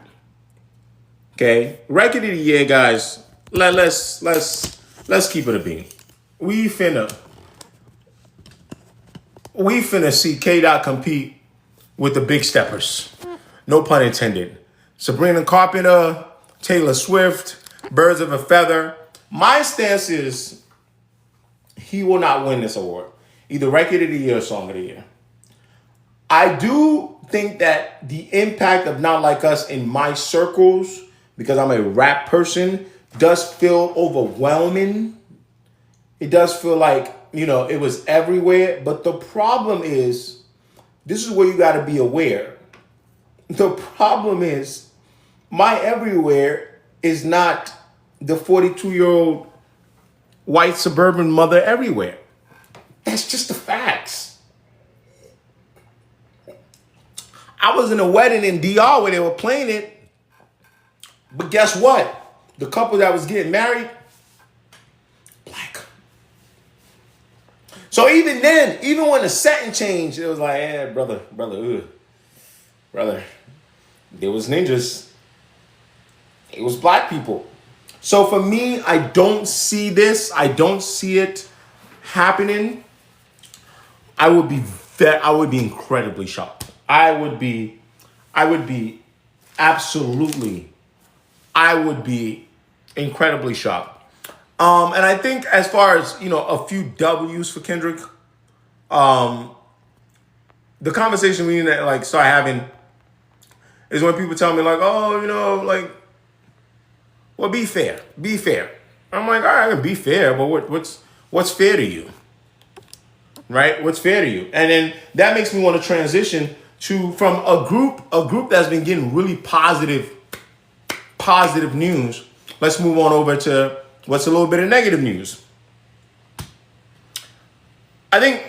okay? Record of the year, guys. Let's keep it a beat. We finna see K-Dot compete with the big steppers. No pun intended. Sabrina Carpenter, Taylor Swift, Birds of a Feather. My stance is he will not win this award. Either Record of the Year or Song of the Year. I do think that the impact of Not Like Us in my circles, because I'm a rap person, does feel overwhelming It does feel like, it was everywhere. But the problem is, this is where you got to be aware. The problem is, my everywhere is not the 42-year-old white suburban mother everywhere. That's just the facts. I was in a wedding in DR where they were playing it. But guess what? The couple that was getting married, black. So even then, even when the setting changed, it was like, brother, there was ninjas. It was black people. So for me, I don't see this. I don't see it happening. I would be incredibly shocked. I would be incredibly shocked. And I think as far as, a few W's for Kendrick, the conversation we need to start having is when people tell me oh, well, be fair. Be fair. I'm like, all right, I can be fair, but what's fair to you? Right? What's fair to you? And then that makes me want to transition from a group that's been getting really positive news. Let's move on over to what's a little bit of negative news. I think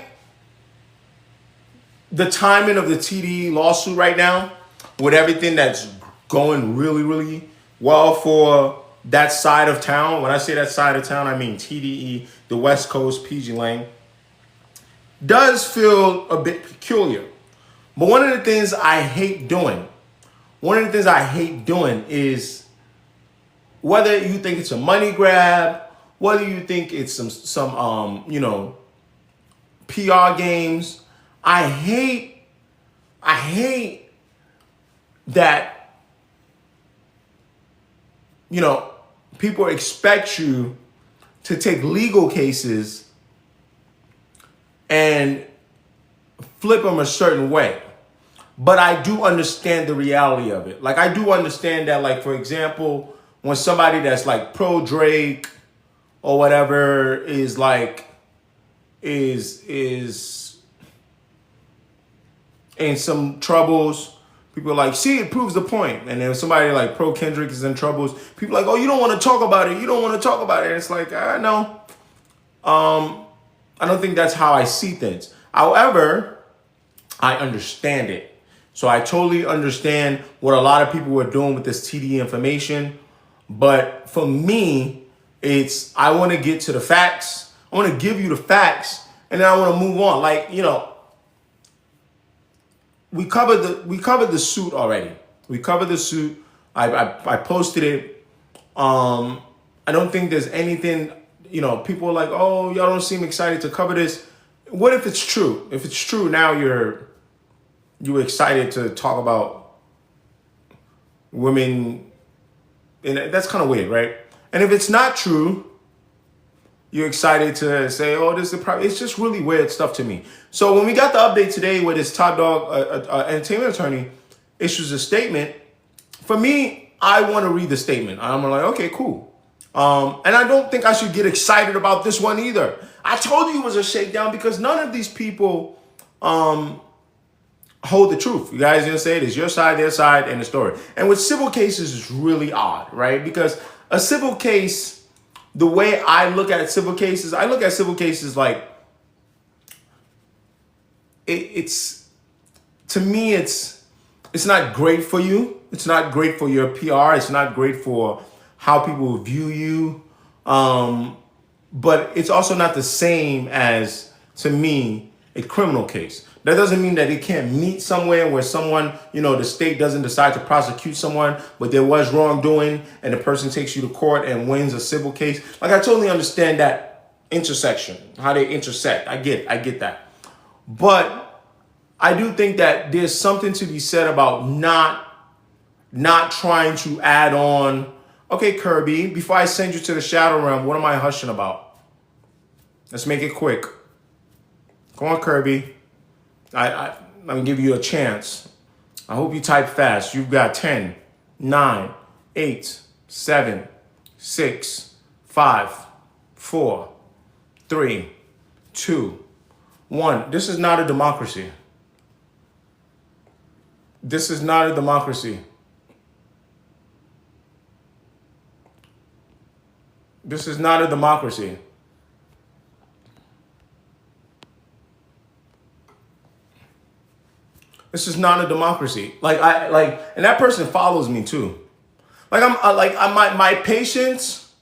the timing of the TDE lawsuit right now, with everything that's going really, really well for that side of town. When I say that side of town, I mean TDE, the West Coast, PG Lang, does feel a bit peculiar. But one of the things I hate doing is, whether you think it's a money grab, whether you think it's some PR games, I hate that, people expect you to take legal cases and flip them a certain way. But I do understand the reality of it. I do understand that, for example, when somebody that's pro Drake or whatever is in some troubles, people are like, see, it proves the point. And then somebody pro Kendrick is in troubles, people are like, oh, you don't want to talk about it. You don't want to talk about it. And it's like, no. I don't think that's how I see things. However, I understand it. So I totally understand what a lot of people were doing with this TD information. But for me, I want to get to the facts. I want to give you the facts, and then I want to move on. We covered the suit already. We covered the suit. I posted it. I don't think there's anything, people are like, oh, y'all don't seem excited to cover this. What if it's true? If it's true, now you're excited to talk about women, and that's kind of weird, right? And if it's not true, you're excited to say, oh, this is the problem. It's just really weird stuff to me. So when we got the update today where this Top Dog entertainment attorney issues a statement, for me, I want to read the statement. I'm like, okay, cool. And I don't think I should get excited about this one either. I told you it was a shakedown because none of these people hold the truth. You guys gonna say it is your side, their side, and the story. And with civil cases, it's really odd, right? Because a civil case, the way I look at civil cases, I look at civil cases like it's to me, it's not great for you. It's not great for your PR. It's not great for how people view you. But it's also not the same as, to me, a criminal case. That doesn't mean that it can't meet somewhere where someone, the state doesn't decide to prosecute someone, but there was wrongdoing and the person takes you to court and wins a civil case. I totally understand that intersection, how they intersect. I get that. But I do think that there's something to be said about not trying to add on, okay, Kirby, before I send you to the shadow realm, what am I hushing about? Let's make it quick. Come on, Kirby. I'm going to give you a chance. I hope you type fast. You've got 10, 9, 8, 7, 6, 5, 4, 3, 2, 1. This is not a democracy. This is not a democracy. This is not a democracy. This is not a democracy. And that person follows me too. My patience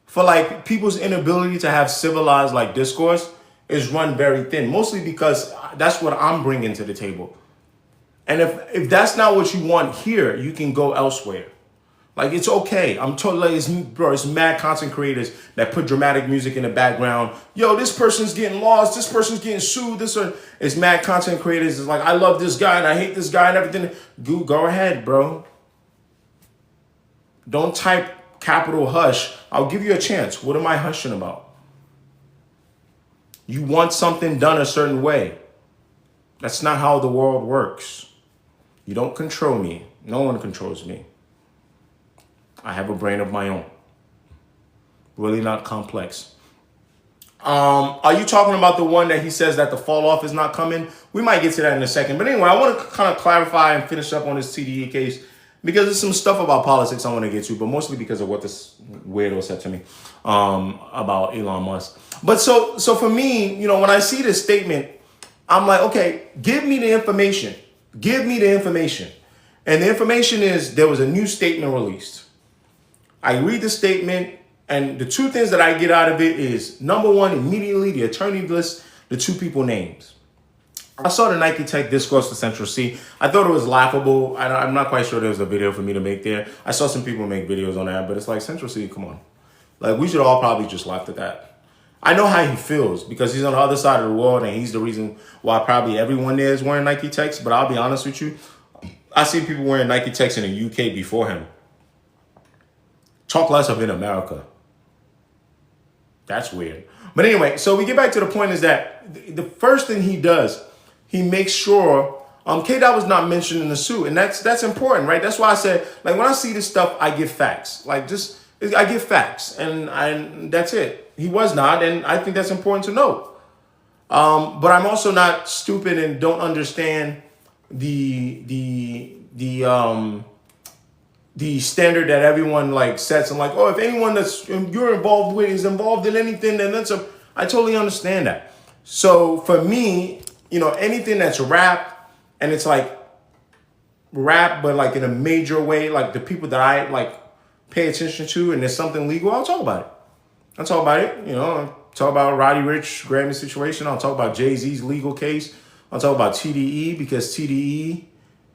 for like people's inability to have civilized like discourse is run very thin, mostly because that's what I'm bringing to the table. And if that's not what you want here, you can go elsewhere. Like, it's okay. I'm totally, it's mad content creators that put dramatic music in the background. Yo, this person's getting lost. This person's getting sued. It's mad content creators. It's like, I love this guy and I hate this guy and everything. Go ahead, bro. Don't type capital hush. I'll give you a chance. What am I hushing about? You want something done a certain way. That's not how the world works. You don't control me. No one controls me. I have a brain of my own. Really not complex. Are you talking about the one that he says that the fall off is not coming? We might get to that in a second. But anyway, I want to kind of clarify and finish up on this TDE case because there's some stuff about politics I want to get to, but mostly because of what this weirdo said to me about Elon Musk. But so for me, when I see this statement, I'm like, okay, give me the information. Give me the information. And the information is there was a new statement released. I read the statement, and the two things that I get out of it is, number one, immediately the attorney lists the two people names. I saw the Nike Tech discourse to Central C. I thought it was laughable. I'm not quite sure there was a video for me to make there. I saw some people make videos on that, but it's like, Central C, come on. Like, we should all probably just laugh at that. I know how he feels because he's on the other side of the world, and he's the reason why probably everyone there is wearing Nike Techs. But I'll be honest with you, I see people wearing Nike Techs in the UK before him. Talk less of in America. That's weird. But anyway, so we get back to the point is that the first thing he does, he makes sure K-Dot was not mentioned in the suit. And that's important, right? That's why I said, like, when I see this stuff, I get facts. I get facts. And that's it. He was not. And I think that's important to note. But I'm also not stupid and don't understand the standard that everyone like sets. I'm like, oh, if anyone that's you're involved with is involved in anything, then I totally understand that. So for me, anything that's rap and it's like rap, but like in a major way, like the people that I like pay attention to and there's something legal, I'll talk about it. I'll talk about Roddy Ricch Grammy situation. I'll talk about Jay-Z's legal case. I'll talk about TDE because TDE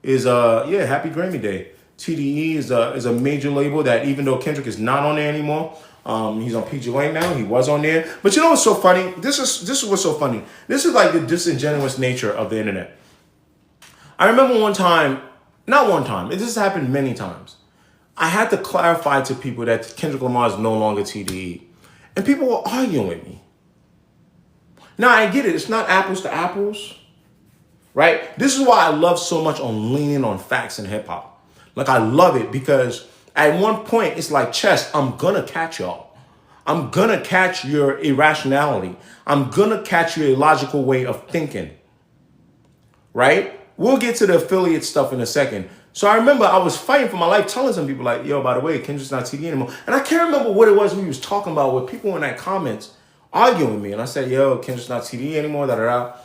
is happy Grammy Day. TDE is a major label that even though Kendrick is not on there anymore, he's on PG Lane now. He was on there. But you know what's so funny? This is what's so funny. This is like the disingenuous nature of the internet. I remember this has happened many times. I had to clarify to people that Kendrick Lamar is no longer TDE. And people were arguing with me. Now I get it. It's not apples to apples, right? This is why I love so much on leaning on facts in hip hop. Like, I love it because at one point, it's like chess. I'm going to catch y'all. I'm going to catch your irrationality. I'm going to catch your illogical way of thinking. Right? We'll get to the affiliate stuff in a second. So I remember I was fighting for my life telling some people like, yo, by the way, Kendrick's not TD anymore. And I can't remember what it was we was talking about with people in that comments arguing with me. And I said, yo, Kendrick's not TD anymore, da-da-da.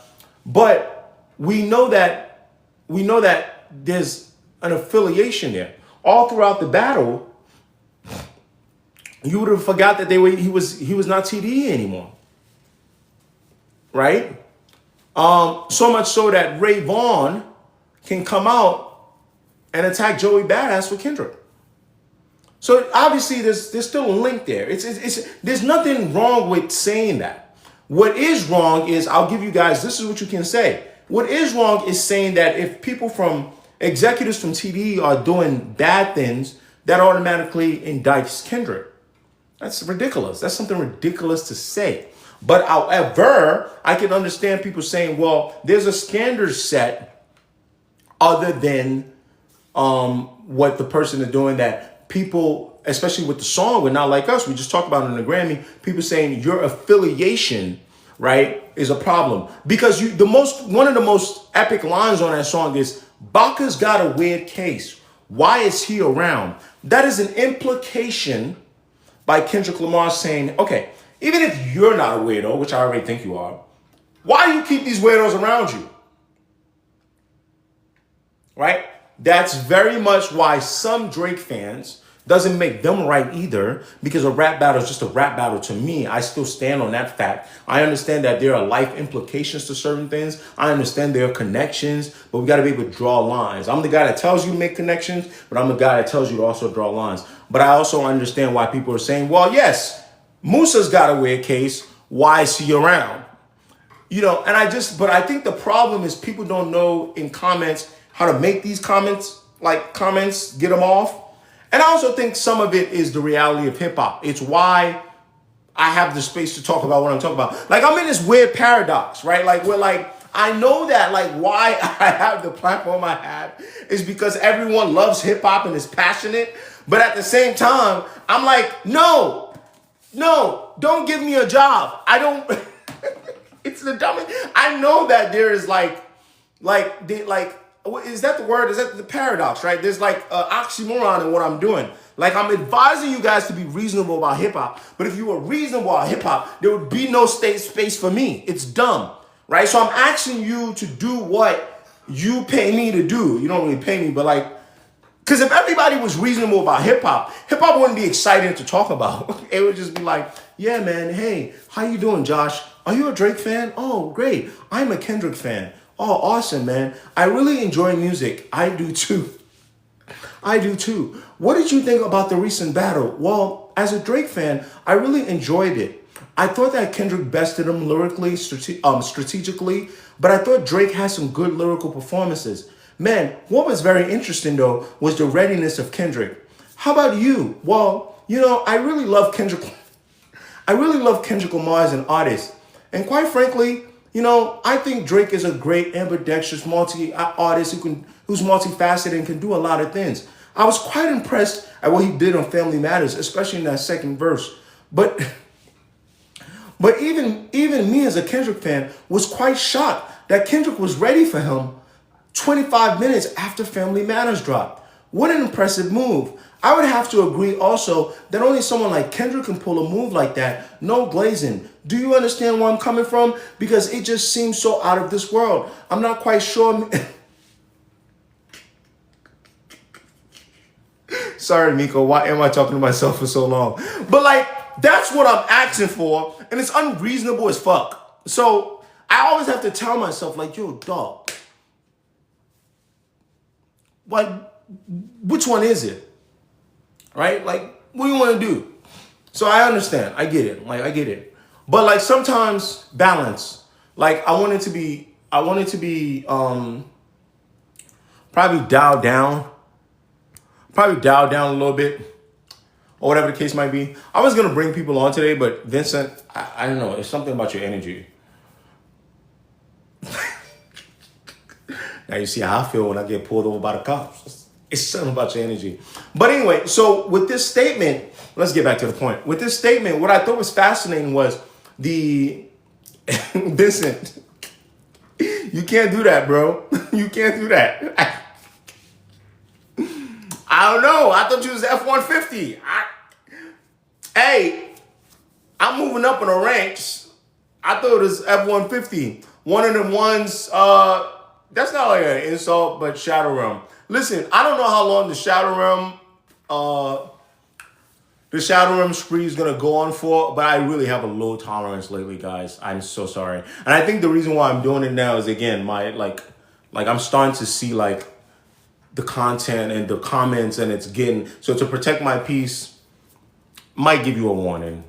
But we know that there's an affiliation there. All throughout the battle, you would have forgot that he was not TDE anymore. Right? So much so that Ray Vaughn can come out and attack Joey Badass for Kendrick. So obviously there's still a link there. There's nothing wrong with saying that. What is wrong is, I'll give you guys, this is what you can say. What is wrong is saying that if executives from TDE are doing bad things, that automatically indicts Kendrick. That's ridiculous. That's something ridiculous to say. But however, I can understand people saying, well, there's a standard set other than what the person is doing that people, especially with the song, with Not Like Us, we just talked about it in the Grammy, people saying your affiliation, right, is a problem. Because one of the most epic lines on that song is, Baka's got a weird case. Why is he around? That is an implication by Kendrick Lamar saying, okay, even if you're not a weirdo, which I already think you are, why do you keep these weirdos around you? Right? That's very much why some Drake fans, doesn't make them right either, because a rap battle is just a rap battle to me. I still stand on that fact. I understand that there are life implications to certain things. I understand there are connections, but we got to be able to draw lines. I'm the guy that tells you to make connections, but I'm the guy that tells you to also draw lines. But I also understand why people are saying, well, yes, Musa's got a weird case. Why is he around? And but I think the problem is people don't know in comments how to make these comments, get them off. And I also think some of it is the reality of hip hop. It's why I have the space to talk about what I'm talking about. Like, I'm in this weird paradox, right? I know that, why I have the platform I have is because everyone loves hip hop and is passionate. But at the same time, I'm like, no, don't give me a job. I don't, it's the dumbest. I know that there is is that the word? Is that the paradox, right? There's oxymoron in what I'm doing. I'm advising you guys to be reasonable about hip hop. But if you were reasonable about hip hop, there would be no space for me. It's dumb, right? So I'm asking you to do what you pay me to do. You don't really pay me, but because if everybody was reasonable about hip hop wouldn't be exciting to talk about. It would just be like, yeah, man, hey, how you doing, Josh? Are you a Drake fan? Oh, great. I'm a Kendrick fan. Oh, awesome, man. I really enjoy music. I do too. What did you think about the recent battle? Well, as a Drake fan, I really enjoyed it. I thought that Kendrick bested him lyrically, strategically, but I thought Drake had some good lyrical performances. Man, what was very interesting, though, was the readiness of Kendrick. How about you? Well, I really love Kendrick. I really love Kendrick Lamar as an artist. And quite frankly, I think Drake is a great ambidextrous artist who's multifaceted and can do a lot of things. I was quite impressed at what he did on Family Matters, especially in that second verse. But even me as a Kendrick fan was quite shocked that Kendrick was ready for him 25 minutes after Family Matters dropped. What an impressive move. I would have to agree also that only someone like Kendrick can pull a move like that, no glazing. Do you understand where I'm coming from? Because it just seems so out of this world. I'm not quite sure. Sorry, Miko, why am I talking to myself for so long? But that's what I'm asking for, and it's unreasonable as fuck. So I always have to tell myself, yo, dog, which one is it? Right? What do you want to do? So I understand. I get it. I get it. But sometimes balance. I want it to be probably dialed down. Probably dialed down a little bit. Or whatever the case might be. I was gonna bring people on today, but Vincent, I don't know, it's something about your energy. Now you see how I feel when I get pulled over by the cops. It's something about your energy. But anyway, so with this statement, let's get back to the point. With this statement, what I thought was fascinating was Vincent, you can't do that, bro. You can't do that. I don't know. I thought you was F-150. Hey, I'm moving up in the ranks. I thought it was F-150. One of them ones, that's not like an insult, but Shadow Realm. Listen, I don't know how long the Shadow Realm spree is gonna go on for, but I really have a low tolerance lately, guys. I'm so sorry. And I think the reason why I'm doing it now is, again, I'm starting to see the content and the comments, and it's getting, so to protect my peace, might give you a warning.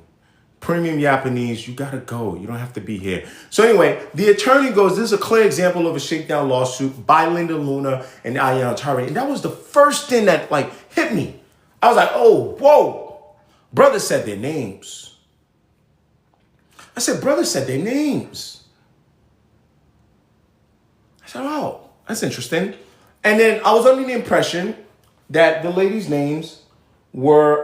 Premium Japanese, you gotta go. You don't have to be here. So anyway, the attorney goes, this is a clear example of a shakedown lawsuit by Linda Luna and Ayan Tari. And that was the first thing that hit me. I was like, oh, whoa. Brother said their names. I said, brother said their names. I said, oh, that's interesting. And then I was under the impression that the ladies' names were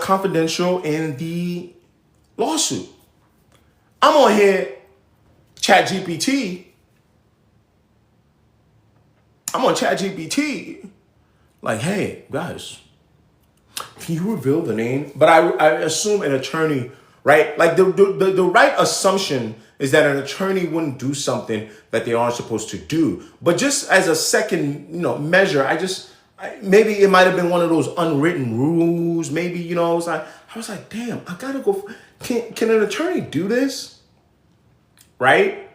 confidential in the lawsuit. I'm on here, ChatGPT. I'm on ChatGPT. Like, hey, guys, can you reveal the name? But I assume an attorney, right? Like the right assumption is that an attorney wouldn't do something that they aren't supposed to do. But just as a second, measure, maybe it might have been one of those unwritten rules. Maybe, I was like, damn, I gotta go. Can an attorney do this? Right?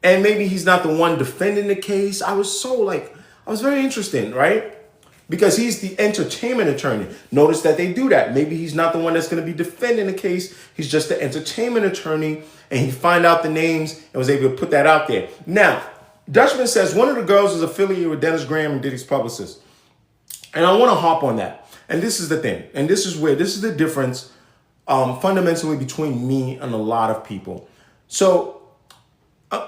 And maybe he's not the one defending the case. I was very interested, right? Because he's the entertainment attorney. Notice that they do that. Maybe he's not the one that's going to be defending the case. He's just the entertainment attorney, and he found out the names and was able to put that out there. Now, Dutchman says one of the girls is affiliated with Dennis Graham and Diddy's publicist. And I want to hop on that. And this is the thing. And this is the difference fundamentally between me and a lot of people. So I'm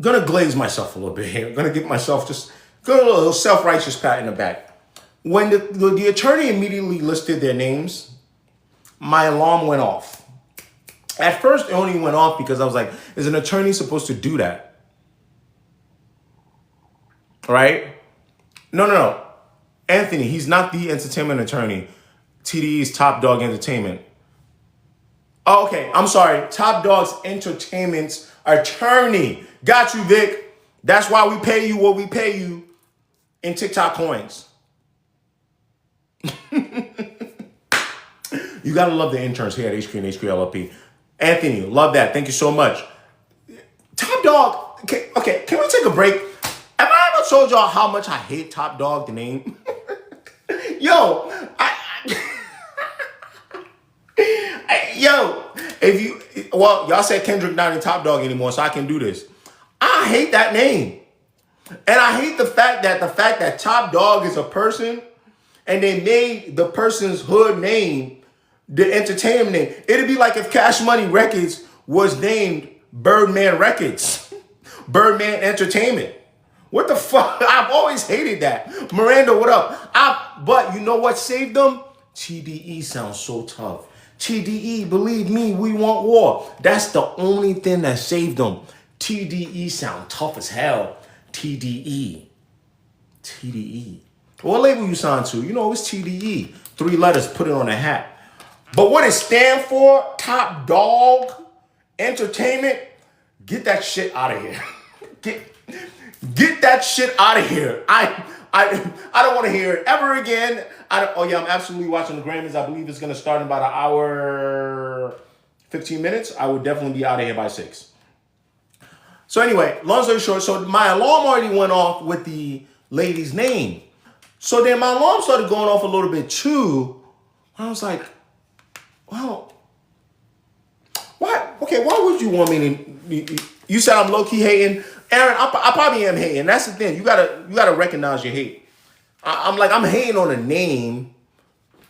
going to glaze myself a little bit here. I'm going to give myself just a little self-righteous pat in the back. When the attorney immediately listed their names, my alarm went off. At first, it only went off because I was like, is an attorney supposed to do that? Right? No. Anthony, he's not the entertainment attorney. TDE is Top Dog Entertainment. Oh, okay, I'm sorry. Top Dog's Entertainment's attorney. Got you, Vic. That's why we pay you what we pay you in TikTok coins. You gotta love the interns here at HQ and HQ LLP. Anthony, love that. Thank you so much. Top Dog. Okay, can we take a break? Have I ever told y'all how much I hate Top Dog, the name? Yo, y'all said Kendrick not in Top Dog anymore, so I can do this. I hate that name. And I hate the fact that Top Dog is a person and they made the person's hood name the entertainment name. It'd be like if Cash Money Records was named Birdman Records. Birdman Entertainment. What the fuck? I've always hated that. Miranda, what up? But you know what saved them? TDE sounds so tough. TDE, believe me, we want war. That's the only thing that saved them. TDE sound tough as hell. TDE. What label you signed to? It's TDE. 3 letters, put it on a hat. But what it stand for, Top Dog Entertainment, get that shit out of here. Get that shit out of here. I don't want to hear it ever again. I'm absolutely watching the Grammys. I believe it's going to start in about an hour, 15 minutes. I would definitely be out of here by 6. So anyway, long story short, so my alarm already went off with the lady's name. So then my alarm started going off a little bit too. I was like, well, why would you want me to, you said I'm low-key hating. Aaron, I probably am hating. That's the thing. You gotta recognize your hate. I'm hating on a name.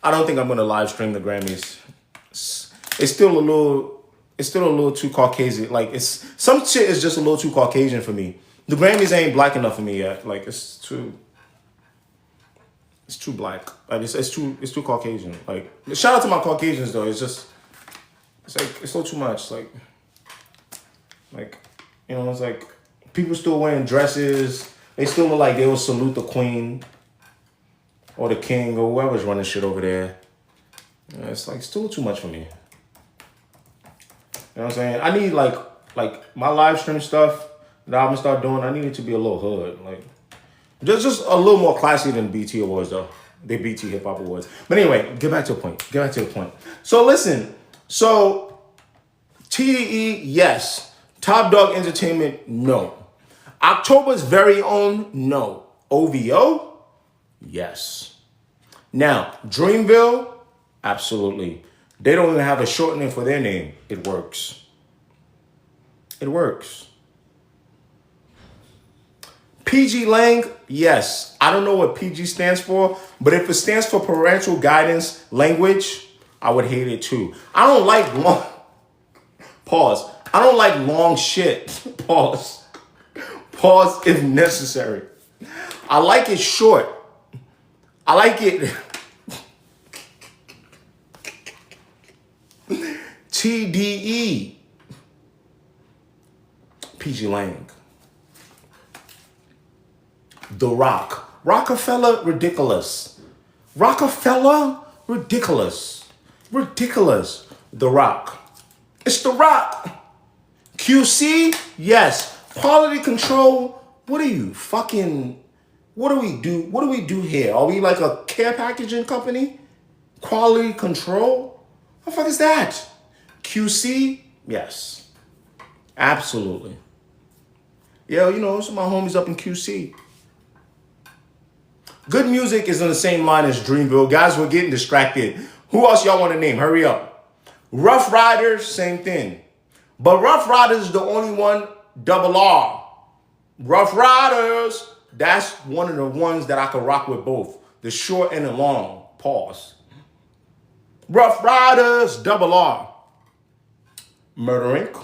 I don't think I'm gonna live stream the Grammys. It's still a little too Caucasian. Like some shit is just a little too Caucasian for me. The Grammys ain't black enough for me yet. Like it's too black. Like it's too Caucasian. Like shout out to my Caucasians though. It's a little too much. It's like people still wearing dresses. They still look like they will salute the queen or the king or whoever's running shit over there. It's still too much for me. You know what I'm saying? I need like my live stream stuff that I'm gonna start doing. I need it to be a little hood, just a little more classy than BT Awards though. The BT Hip Hop Awards. But anyway, get back to the point. So listen. So TDE, yes. Top Dog Entertainment, no. October's very own, no. OVO, yes. Now, Dreamville, absolutely. They don't even have a shortening for their name. It works. PG Lang, yes. I don't know what PG stands for, but if it stands for parental guidance language, I would hate it too. I don't like long... Pause. I don't like long shit. Pause if necessary. I like it short. I like it. TDE. PG Lang. The Rock. Rockefeller, ridiculous. Rockefeller, ridiculous. Ridiculous. The Rock. It's The Rock. QC, yes. Quality control, what are you? Fucking, what do we do? What do we do here? Are we like a care packaging company? Quality control? What the fuck is that? QC, yes. Absolutely. Yeah, you know, some of my homies up in QC. Good music is on the same line as Dreamville. Guys, we're getting distracted. Who else y'all want to name? Hurry up. Rough Riders, same thing. But Rough Riders is the only one, double R. Rough Riders, that's one of the ones that I could rock with both. The short and the long. Pause. Rough Riders, double R. Murder Inc.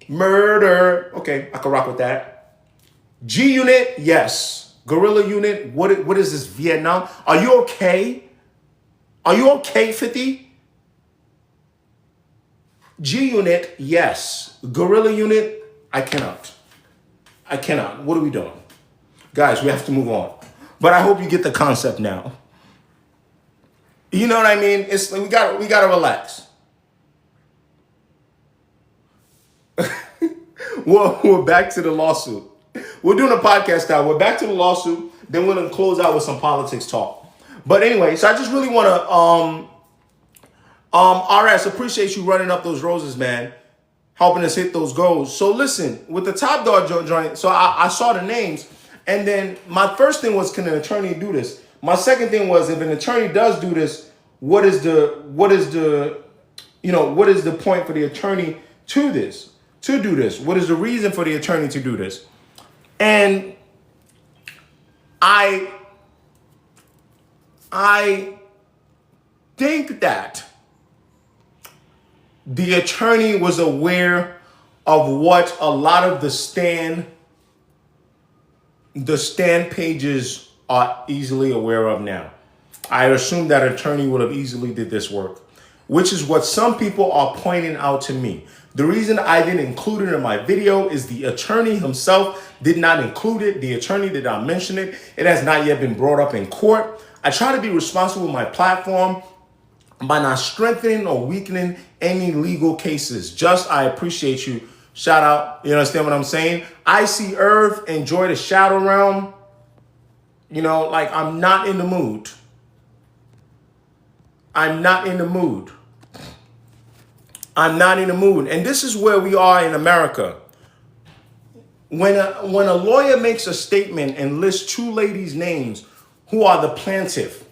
Murder. Okay, I could rock with that. G Unit, yes. Guerrilla Unit, what is this, Vietnam? Are you okay? Are you okay, 50? G Unit, yes. Guerrilla Unit, I cannot. I cannot. What are we doing? Guys, we have to move on. But I hope you get the concept now. You know what I mean? It's we gotta relax. We're back to the lawsuit. We're doing a podcast now. We're back to the lawsuit. Then we're gonna close out with some politics talk. But anyway, so I just really wanna RS, appreciate you running up those roses, man. Helping us hit those goals. So listen, with the Top Dog joint, so I saw the names, and then my first thing was, can an attorney do this? My second thing was, if an attorney does do this, what is the point for the attorney to do this? What is the reason for the attorney to do this? And I think that the attorney was aware of what a lot of the stand pages are easily aware of now. I assume that attorney would have easily did this work, which is what some people are pointing out to me. The reason I didn't include it in my video is the attorney himself did not include it. The attorney did not mention it. It has not yet been brought up in court. I try to be responsible with my platform by not strengthening or weakening any legal cases. Just, I appreciate you. Shout out. You understand what I'm saying? I see Irv, enjoy the shadow realm. You know, like, I'm not in the mood. I'm not in the mood. I'm not in the mood. And this is where we are in America. When a lawyer makes a statement and lists two ladies' names who are the plaintiff,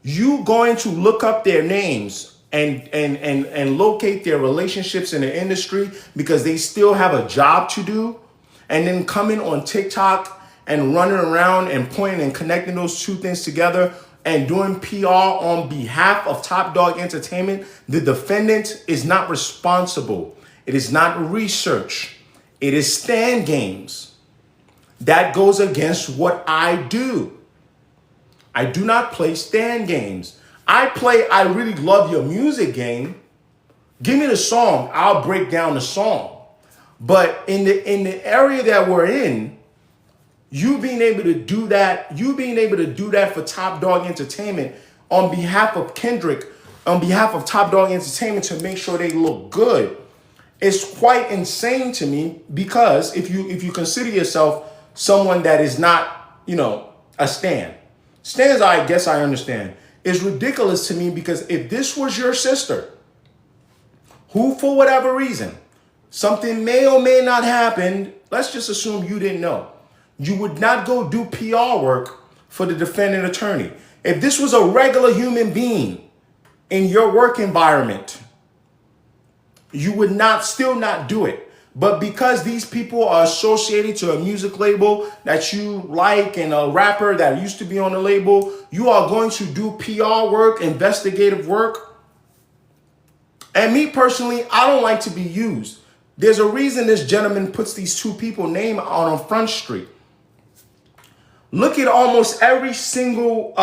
you going to look up their names and locate their relationships in the industry because they still have a job to do, and then coming on TikTok and running around and pointing and connecting those two things together and doing PR on behalf of Top Dog Entertainment. The defendant is not responsible. It is not research. It is stand games. That goes against what I do. I do not play stand games. I really love your music game. Give me the song. I'll break down the song. But in the area that we're in, you being able to do that for Top Dog Entertainment on behalf of Kendrick, on behalf of Top Dog Entertainment to make sure they look good, is quite insane to me, because if you consider yourself someone that is not, a stan. Stans, I guess I understand. It's ridiculous to me, because if this was your sister, who for whatever reason, something may or may not happen, let's just assume you didn't know, you would not go do PR work for the defendant attorney. If this was a regular human being in your work environment, you would still not do it. But because these people are associated to a music label that you like and a rapper that used to be on the label, you are going to do PR work, investigative work. And me personally, I don't like to be used. There's a reason this gentleman puts these two people name on Front Street. Look at almost every single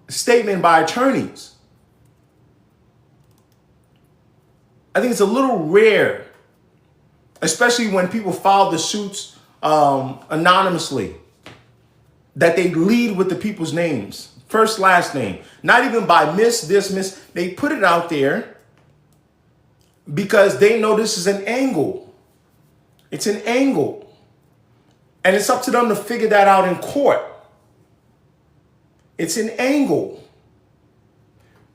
statement by attorneys. I think it's a little rare, especially when people file the suits anonymously, that they lead with the people's names. First, last name. Not even by miss, this, miss. They put it out there because they know this is an angle. It's an angle. And it's up to them to figure that out in court. It's an angle.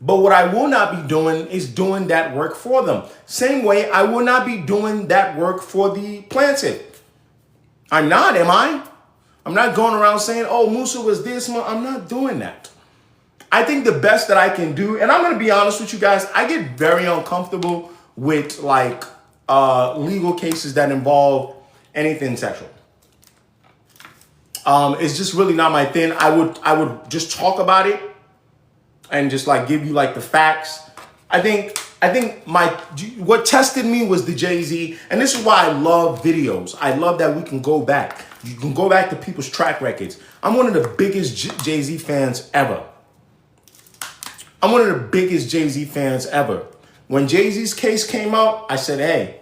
But what I will not be doing is doing that work for them. Same way I will not be doing that work for the plaintiff. I'm not, am I? I'm not going around saying, oh, Musa was this. I'm not doing that. I think the best that I can do, and I'm going to be honest with you guys, I get very uncomfortable with like legal cases that involve anything sexual. It's just really not my thing. I would just talk about it and just like give you like the facts. I think what tested me was the Jay-Z, and this is why I love videos. I love that we can go back. You can go back to people's track records. I'm one of the biggest Jay-Z fans ever. I'm one of the biggest Jay-Z fans ever. When Jay-Z's case came out, I said, hey,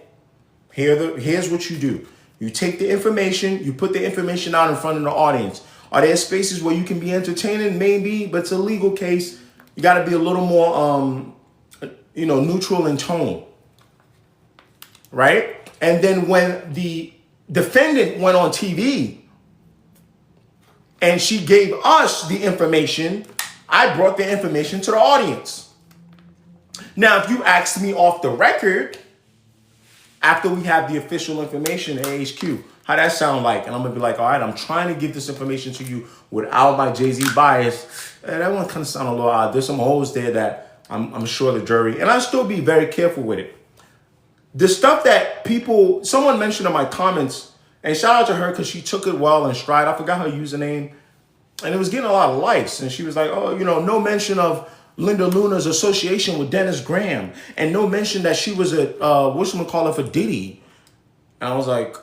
here's what you do. You take the information, you put the information out in front of the audience. Are there spaces where you can be entertaining? Maybe, but it's a legal case. You got to be a little more, neutral in tone, right? And then when the defendant went on TV and she gave us the information, I brought the information to the audience. Now, if you ask me off the record, after we have the official information at HQ, how that sound like? And I'm going to be like, all right, I'm trying to give this information to you without my Jay-Z bias. And that one kind of sound a little odd. There's some holes there that I'm sure the jury, and I still be very careful with it. The stuff that someone mentioned in my comments, and shout out to her because she took it well in stride. I forgot her username. And it was getting a lot of likes. And she was like, oh, no mention of Linda Luna's association with Dennis Graham. And no mention that she was for Diddy. And I was like,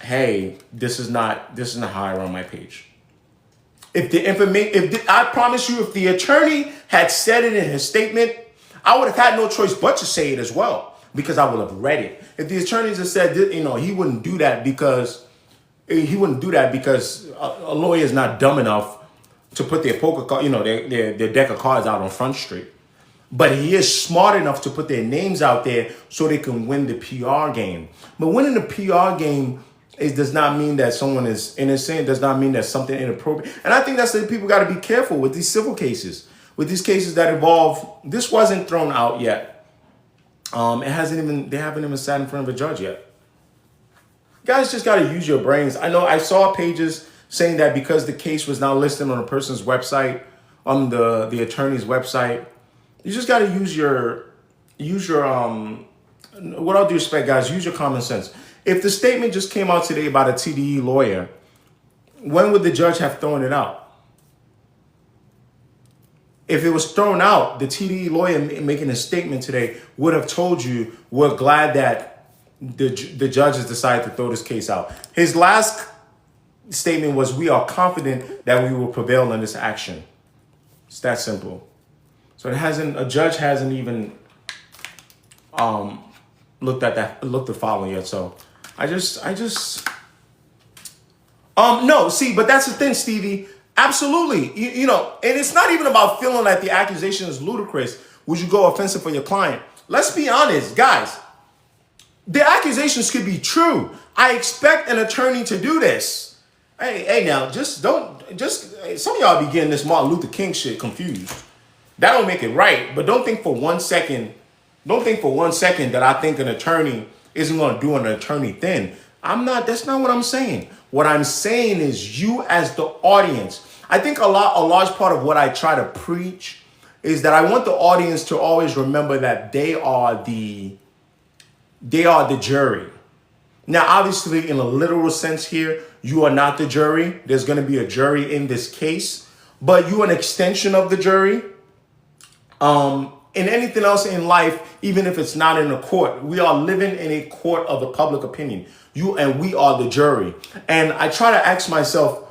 hey, this is not how I run my page. I promise you, if the attorney had said it in his statement, I would have had no choice but to say it as well, because I would have read it. If the attorneys had said, he wouldn't do that because a lawyer is not dumb enough to put their poker card, their deck of cards out on Front Street. But he is smart enough to put their names out there so they can win the PR game. But winning the PR game does not mean that someone is innocent. It does not mean that something inappropriate. And I think that's the people got to be careful with these civil cases, with these cases that involve. This wasn't thrown out yet. They haven't even sat in front of a judge yet. Guys just got to use your brains. I know I saw pages saying that because the case was now listed on a person's website, on the attorney's website, you just got to use your what I'll do respect, guys, use your common sense. If the statement just came out today about a TDE lawyer, when would the judge have thrown it out? If it was thrown out, the TDE lawyer making a statement today would have told you, we're glad that the judges decided to throw this case out. His last statement was, we are confident that we will prevail in this action. It's that simple. So a judge hasn't even looked the following yet. So but that's the thing, Stevie. Absolutely. And it's not even about feeling like the accusation is ludicrous. Would you go offensive for your client? Let's be honest, guys. The accusations could be true. I expect an attorney to do this. Hey, now, some of y'all be getting this Martin Luther King shit confused. That don't make it right. But don't think for one second that I think an attorney isn't going to do an attorney thing. That's not what I'm saying. What I'm saying is, you as the audience, I think a large part of what I try to preach is that I want the audience to always remember that they are the jury. Now, obviously, in a literal sense here, you are not the jury. There's going to be a jury in this case, but you're an extension of the jury. in anything else in life, even if it's not in a court, we are living in a court of the public opinion. You and we are the jury. And I try to ask myself,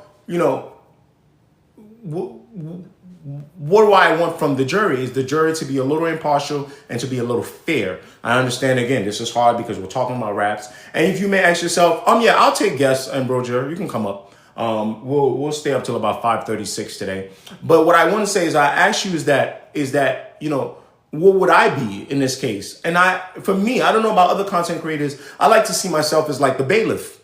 what do I want from the jury? Is the jury to be a little impartial and to be a little fair? I understand, again, this is hard because we're talking about raps. And if you may ask yourself, yeah, I'll take guests, Ambrosia, you can come up. We'll stay up till about 5:36 today. But what I want to say is, I ask you is that what would I be in this case? And for me, I don't know about other content creators. I like to see myself as like the bailiff,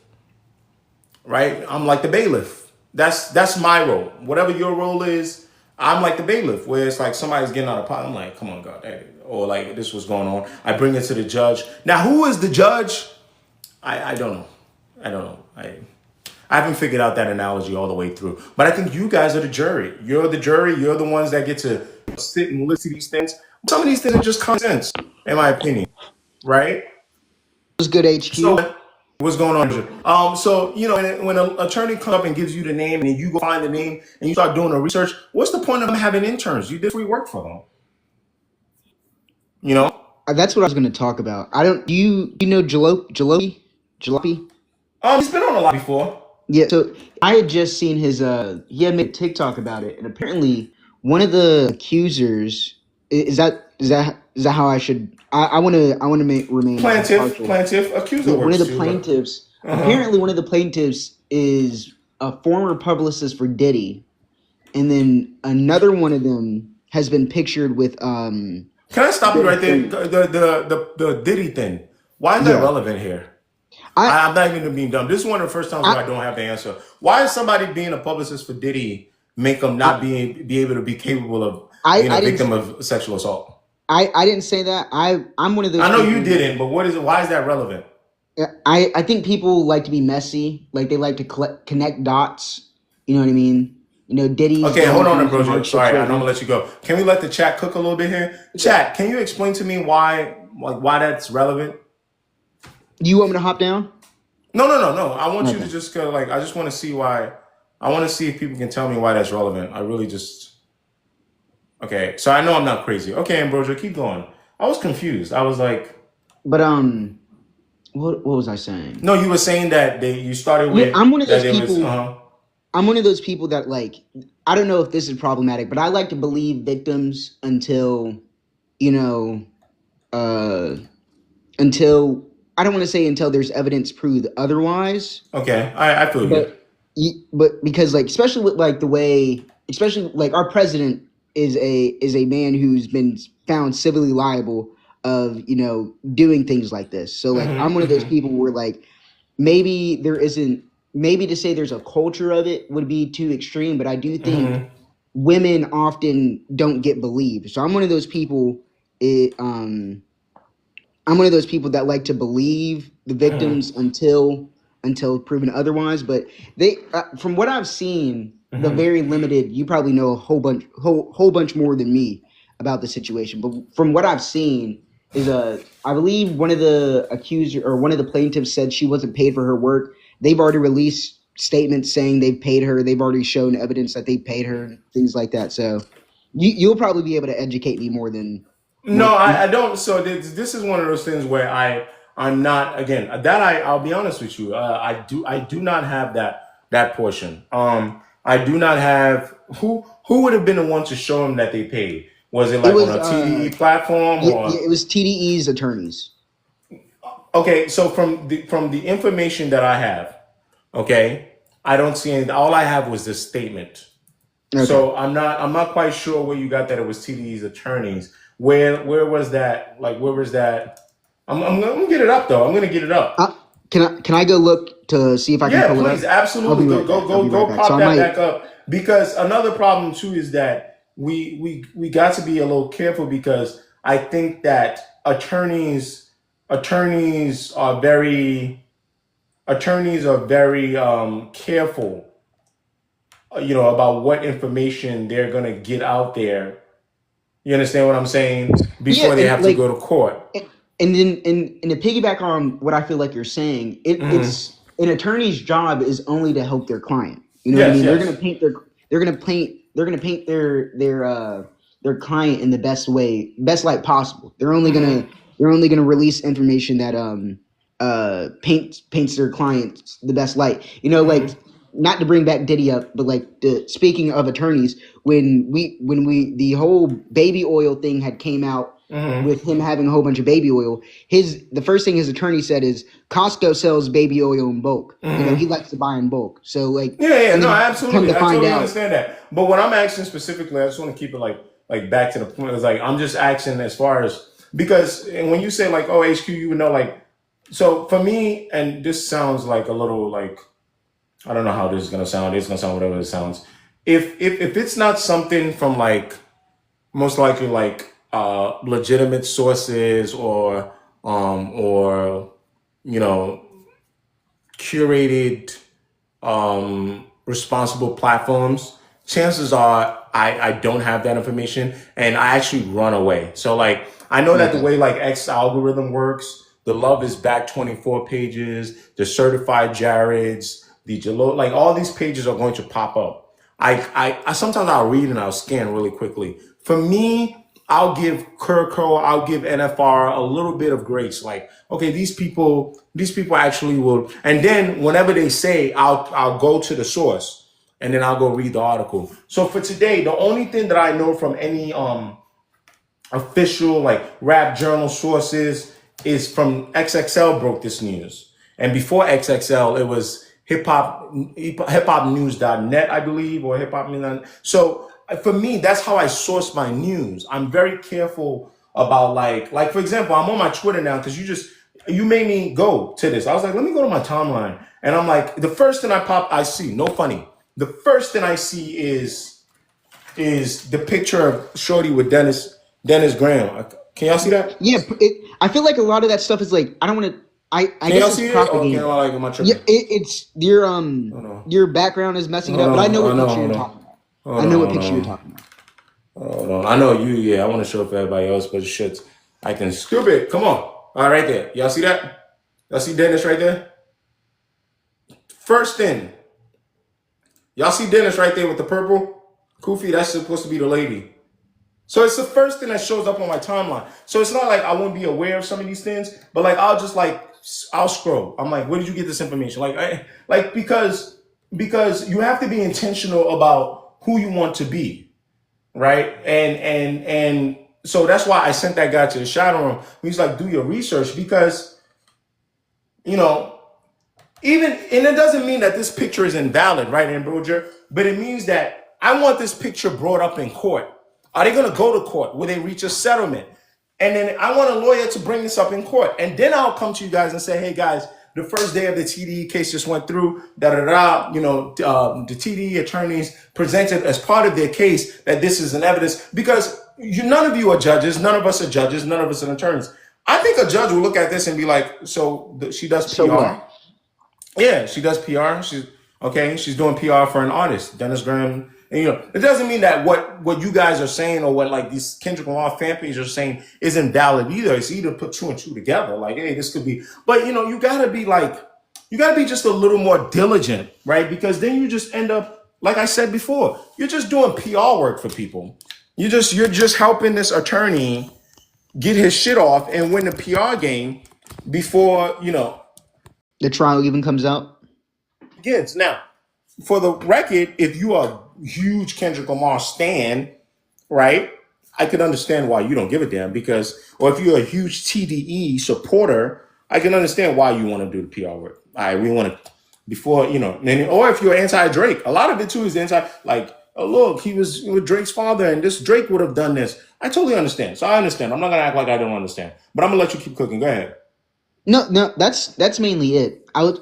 right? I'm like the bailiff. That's my role. Whatever your role is, I'm like the bailiff, where it's like somebody's getting out of pocket. I'm like, come on, God, or like this was going on. I bring it to the judge. Now, who is the judge? I don't know. I don't know. I haven't figured out that analogy all the way through. But I think you guys are the jury. You're the jury. You're the ones that get to sit and listen to these things. Some of these things are just common sense, in my opinion, right? Was good, HQ. So what's going on? So when an attorney comes up and gives you the name, and you go find the name and you start doing the research, what's the point of them having interns? You did free work for them. That's what I was going to talk about. I don't. Do you know Jalopy? He's been on a lot before. Yeah. So I had just seen his. He had made a TikTok about it, and apparently one of the accusers is that how I should. I want to remain plaintiff accuser. Yeah, one of the plaintiffs. Apparently, one of the plaintiffs is a former publicist for Diddy, and then another one of them has been pictured with. Can I stop you right there? The Diddy thing. Why is that relevant here? I'm not even being dumb. This is one of the first times where I don't have the answer. Why is somebody being a publicist for Diddy make them not be able to be capable of being a victim of sexual assault? I didn't say that. I'm one of those. I know you didn't, but what is it? Why is that relevant? I think people like to be messy. Like they like to connect dots. You know what I mean? Diddy. Okay, hold on, bro. Sorry, I'm gonna let you go. Can we let the chat cook a little bit here? Chat, can you explain to me why that's relevant? You want me to hop down? No. I want you to just go. I just want to see why. I want to see if people can tell me why that's relevant. I really just. Okay, so I know I'm not crazy. Okay, Ambrosia, keep going. I was confused. I was like. But what was I saying? No, you were saying that you started with. Yeah, I'm one of those people. I'm one of those people that I don't know if this is problematic, but I like to believe victims until I don't want to say until there's evidence proved otherwise. Okay, I feel you. But because especially with the way, especially our president is a man who's been found civilly liable of doing things like this. So I'm one of those people where maybe there isn't. Maybe to say there's a culture of it would be too extreme, but I do think women often don't get believed. So I'm one of those people. I'm one of those people that like to believe the victims until proven otherwise. But they, from what I've seen, the very limited. You probably know a whole bunch more than me about the situation. But from what I've seen, is I believe one of the accuser or one of the plaintiffs said she wasn't paid for her work. They've already released statements saying they've paid her. They've already shown evidence that they paid her and things like that. So you'll probably be able to educate me more than. No, I don't. So this is one of those things where I'm not, again, that I'll be honest with you. I do not have that portion. I do not have who would have been the one to show them that they paid. Was it on a TDE platform? It was TDE's attorneys. Okay, so from the information that I have, okay, I don't see anything. All I have was this statement. Okay. So I'm not quite sure where you got that it was TDE's attorneys. Where was that? Where was that? I'm gonna get it up though. I'm gonna get it up. Can I go look to see if I can pull it up? Yeah, please, absolutely. Go pop that back up. Because another problem too is that we got to be a little careful, because I think that attorneys are very careful, about what information they're going to get out there. You understand what I'm saying? Before they have to go to court. And then, and to piggyback on what I feel like you're saying, it's an attorney's job is only to help their client. You know what I mean? Yes. They're going to paint their their client in the best light possible. They're only gonna release information that paints their clients the best light. Like, not to bring back Diddy up, but like, speaking of attorneys, when the whole baby oil thing had came out, with him having a whole bunch of baby oil, the first thing his attorney said is Costco sells baby oil in bulk. He likes to buy in bulk. So like, Yeah, and no, then come absolutely. to I find totally out, understand that. But what I'm asking specifically, I just want to keep it like back to the point. Is like I'm just asking as far as because and when you say like, oh, HQ, you would know like so for me, and this sounds like a little like I don't know how this is gonna sound. It's gonna sound whatever it sounds. If it's not something from like most likely like legitimate sources or you know curated responsible platforms, chances are I don't have that information and I actually run away. So like I know that the way like X algorithm works, the Love is Back 24 pages, the certified Jareds, the Jalo, like all these pages are going to pop up. I sometimes I'll read and I'll scan really quickly. For me, I'll give Kurko, I'll give NFR a little bit of grace. Like, okay, these people actually will. And then whenever they say, I'll go to the source and then I'll go read the article. So for today, the only thing that I know from any official like rap journal sources is from XXL broke this news. And before XXL, it was hiphopnews.net, I believe, or hiphopnews.net. So for me, that's how I source my news. I'm very careful about like for example, I'm on my Twitter now because you made me go to this. I was like, let me go to my timeline. And I'm like, the first thing I see, no funny. The first thing I see is the picture of Shorty with Dennis Graham. Can y'all see that? yeah, I feel like a lot of that stuff is like, I don't want to. I Can y'all guess see it's it? Or can propaganda. I like am I Yeah, tripping? it's Hold on. your background is messing it Hold up, but I on. know Oh what no, picture you're hold on. talking about. I Hold know on, what hold picture you're on. talking about. Hold on. I know you, yeah. I want to show it for everybody else, but shit. I can scoop it. Come on. All right, right there. Y'all see that? Y'all see Dennis right there? First thing. Y'all see Dennis right there with the purple? Kofi, that's supposed to be the lady. So it's the first thing that shows up on my timeline. So it's not like I won't be aware of some of these things, but like I'll scroll. I'm like, where did you get this information? Because you have to be intentional about who you want to be, right? And so that's why I sent that guy to the shadow room. He's like, do your research because you know even and it doesn't mean that this picture is invalid, right, Ambrosia? But it means that I want this picture brought up in court. Are they going to go to court? Will they reach a settlement? And then I want a lawyer to bring this up in court. And then I'll come to you guys and say, hey guys, the first day of the TDE case just went through, the TDE attorneys presented as part of their case that this is an evidence because none of you are judges. None of us are judges. None of us are attorneys. I think a judge will look at this and be like, so she does So PR? what? Yeah, she does PR. She's okay. She's doing PR for an artist, Dennis Graham. And it doesn't mean that what you guys are saying or what like these Kendrick Lamar fan pages are saying isn't valid either. It's either put two and two together. Like, hey, this could be. But you gotta be just a little more diligent, right? Because then you just end up, like I said before, you're just doing PR work for people. You're just helping this attorney get his shit off and win the PR game before The trial even comes out. begins. Now, for the record, if you are a huge Kendrick Lamar stan, right, I can understand why you don't give a damn or if you're a huge TDE supporter, I can understand why you want to do the PR work. We want to, or if you're anti-Drake, a lot of it too is oh, look, he was with Drake's father and this Drake would have done this. I totally understand. So I understand. I'm not going to act like I don't understand, but I'm going to let you keep cooking. Go ahead. No, that's mainly it. I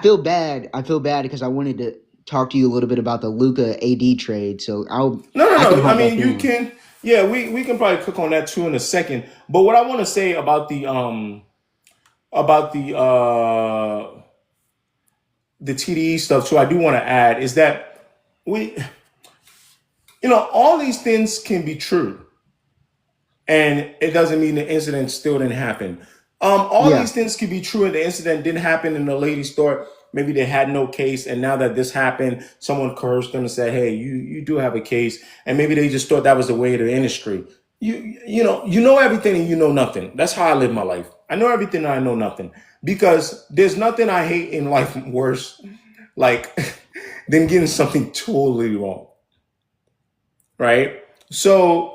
feel bad. I feel bad because I wanted to talk to you a little bit about the Luca AD trade. So I can No. I hold that mean, for you now. can. Yeah, we can probably cook on that too in a second. But what I want to say about the TDE stuff too, I do want to add is that all these things can be true, and it doesn't mean the incident still didn't happen. All Yeah, these things can be true, and the incident didn't happen in the lady's store. maybe they had no case, and now that this happened, someone coerced them and said, "Hey, you do have a case," and maybe they just thought that was the way of the industry. You know everything and you know nothing. That's how I live my life. I know everything and I know nothing because there's nothing I hate in life worse like than getting something totally wrong, right? So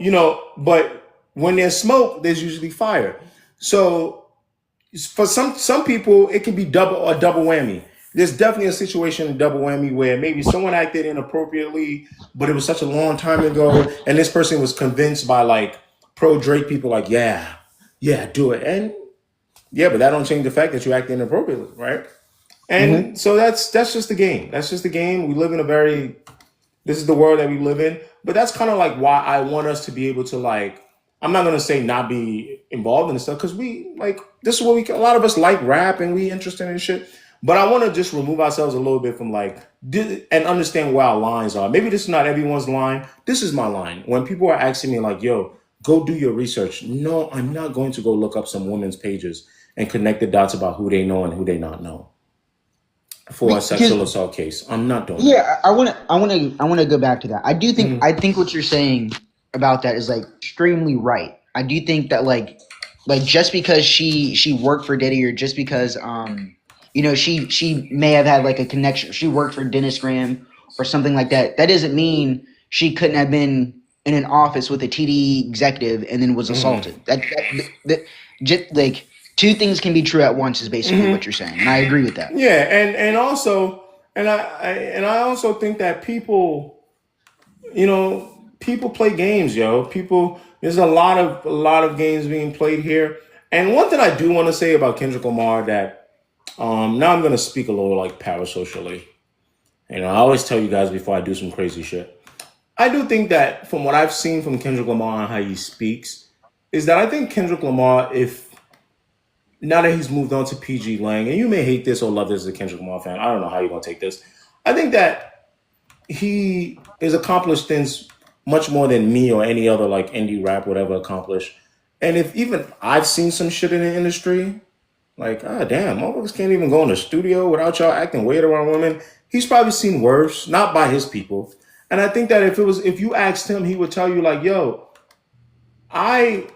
but when there's smoke, there's usually fire. So for some people, it can be a double whammy. There's definitely a situation, a double whammy, where maybe someone acted inappropriately, but it was such a long time ago, and this person was convinced by like pro Drake people, like, yeah, do it, and yeah, but that don't change the fact that you acted inappropriately, right? And so that's just the game. That's just the game. We live in this is the world that we live in. But that's kind of like why I want us to be able to like, I'm not gonna say not be involved in this stuff because we like this is what a lot of us like rap and we interested in shit. But I want to just remove ourselves a little bit from like and understand where our lines are. Maybe this is not everyone's line. This is my line. When people are asking me like, "Yo, go do your research," no, I'm not going to go look up some women's pages and connect the dots about who they know and who they not know for a sexual assault case. I'm not doing that. Yeah, I want to go back to that. I think what you're saying about that is like extremely right. I do think that like just because she worked for Diddy or just because she may have had like a connection. She worked for Dennis Graham or something like that. That doesn't mean she couldn't have been in an office with a TD executive and then was assaulted. That just like two things can be true at once is basically what you're saying, and I agree with that. Yeah, and also, I also think that people play games, yo. There's a lot of games being played here. And one thing I do want to say about Kendrick Lamar that now I'm gonna speak a little like parasocially. I always tell you guys before I do some crazy shit. I do think that from what I've seen from Kendrick Lamar and how he speaks, is that I think Kendrick Lamar, if now that he's moved on to PG Lang, and you may hate this or love this as a Kendrick Lamar fan, I don't know how you're gonna take this. I think that he has accomplished things much more than me or any other like indie rap would ever accomplish. And if even I've seen some shit in the industry, like, damn, motherfuckers can't even go in the studio without y'all acting weird around women. He's probably seen worse, not by his people. And I think that if you asked him, he would tell you like, yo, I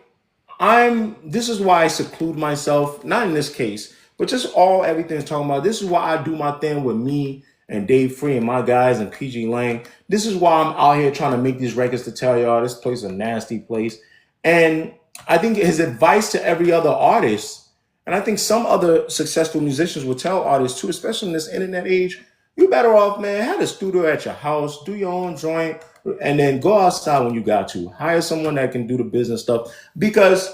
this is why I seclude myself, not in this case, but just everything's talking about. This is why I do my thing with me and Dave Free and my guys and PG Lang. This is why I'm out here trying to make these records to tell y'all this place is a nasty place. And I think his advice to every other artist, and I think some other successful musicians will tell artists too, especially in this internet age, you better off, man, have a studio at your house, do your own joint, and then go outside when you got to. Hire someone that can do the business stuff. Because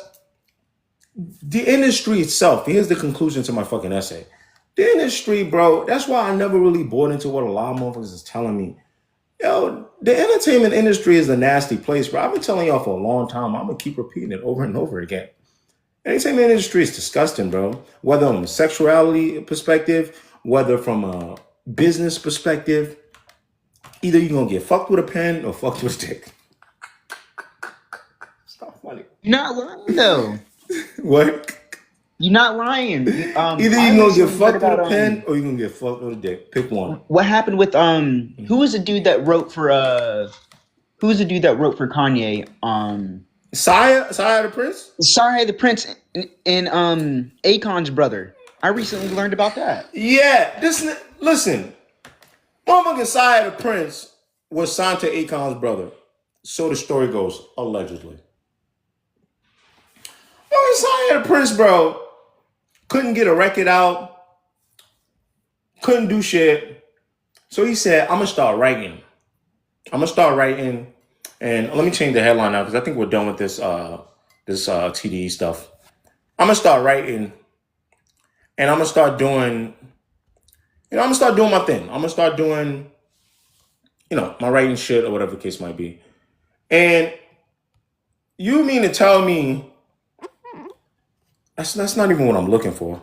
the industry itself, here's the conclusion to my fucking essay. The industry, bro, that's why I never really bought into what a lot of motherfuckers is telling me. Yo, the entertainment industry is a nasty place, bro. I've been telling y'all for a long time. I'm going to keep repeating it over and over again. The entertainment industry is disgusting, bro. Whether from a sexuality perspective, whether from a business perspective, either you're going to get fucked with a pen or fucked with a dick. Stop funny. You're not lying though. What? You're not lying. Either you're going to get fucked with a pen or you're going to get fucked with a dick. Pick one. What happened with who was the dude that wrote for Kanye? Saya the Prince? Saya the Prince and Akon's brother. I recently learned about that. Yeah, listen. Motherfucking Saya the Prince was signed to Akon's brother. So the story goes, allegedly. Motherfucking Saya the Prince, bro, couldn't get a record out, couldn't do shit. So he said, I'm gonna start writing. And let me change the headline now because I think we're done with this TDE stuff. I'm gonna start writing, and I'm gonna start doing, my thing. I'm gonna start doing, my writing shit or whatever the case might be. And you mean to tell me that's not even what I'm looking for?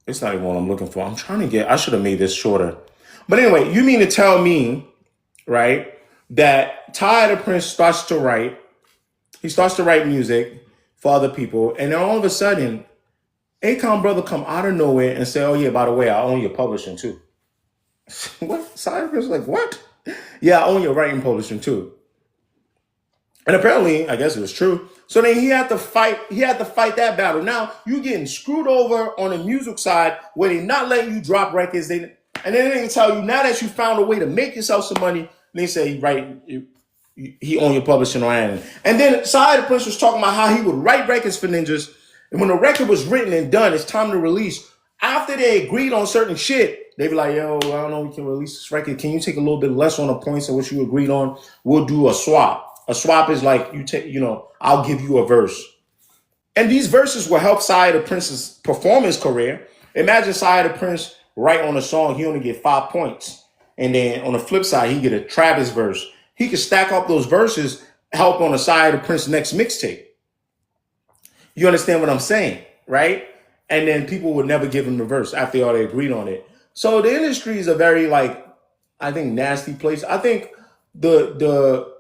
It's not even what I'm looking for. I should have made this shorter. But anyway, you mean to tell me, right, that Ty the Prince starts to write. He starts to write music for other people. And then all of a sudden, Akon brother come out of nowhere and say, "Oh yeah, by the way, I own your publishing too." What? Cyrus like what? Yeah, I own your writing publishing too. And apparently, I guess it was true. So then he had to fight. He had to fight that battle. Now you getting screwed over on the music side where they not letting you drop records. And then they tell you now that you found a way to make yourself some money. They say he owned your publishing on Island. And then Side the Prince was talking about how he would write records for ninjas. And when the record was written and done, it's time to release. After they agreed on certain shit, they be like, yo, I don't know, we can release this record. Can you take a little bit less on the points of what you agreed on? We'll do a swap. A swap is like you take, I'll give you a verse. And these verses will help Side the Prince's performance career. Imagine Side the Prince write on a song, he only get 5 points. And then on the flip side, he get a Travis verse. He could stack up those verses, help on the Side the Prince next mixtape. You understand what I'm saying, right? And then people would never give him the verse after all they agreed on it. So the industry is a very I think nasty place. I think the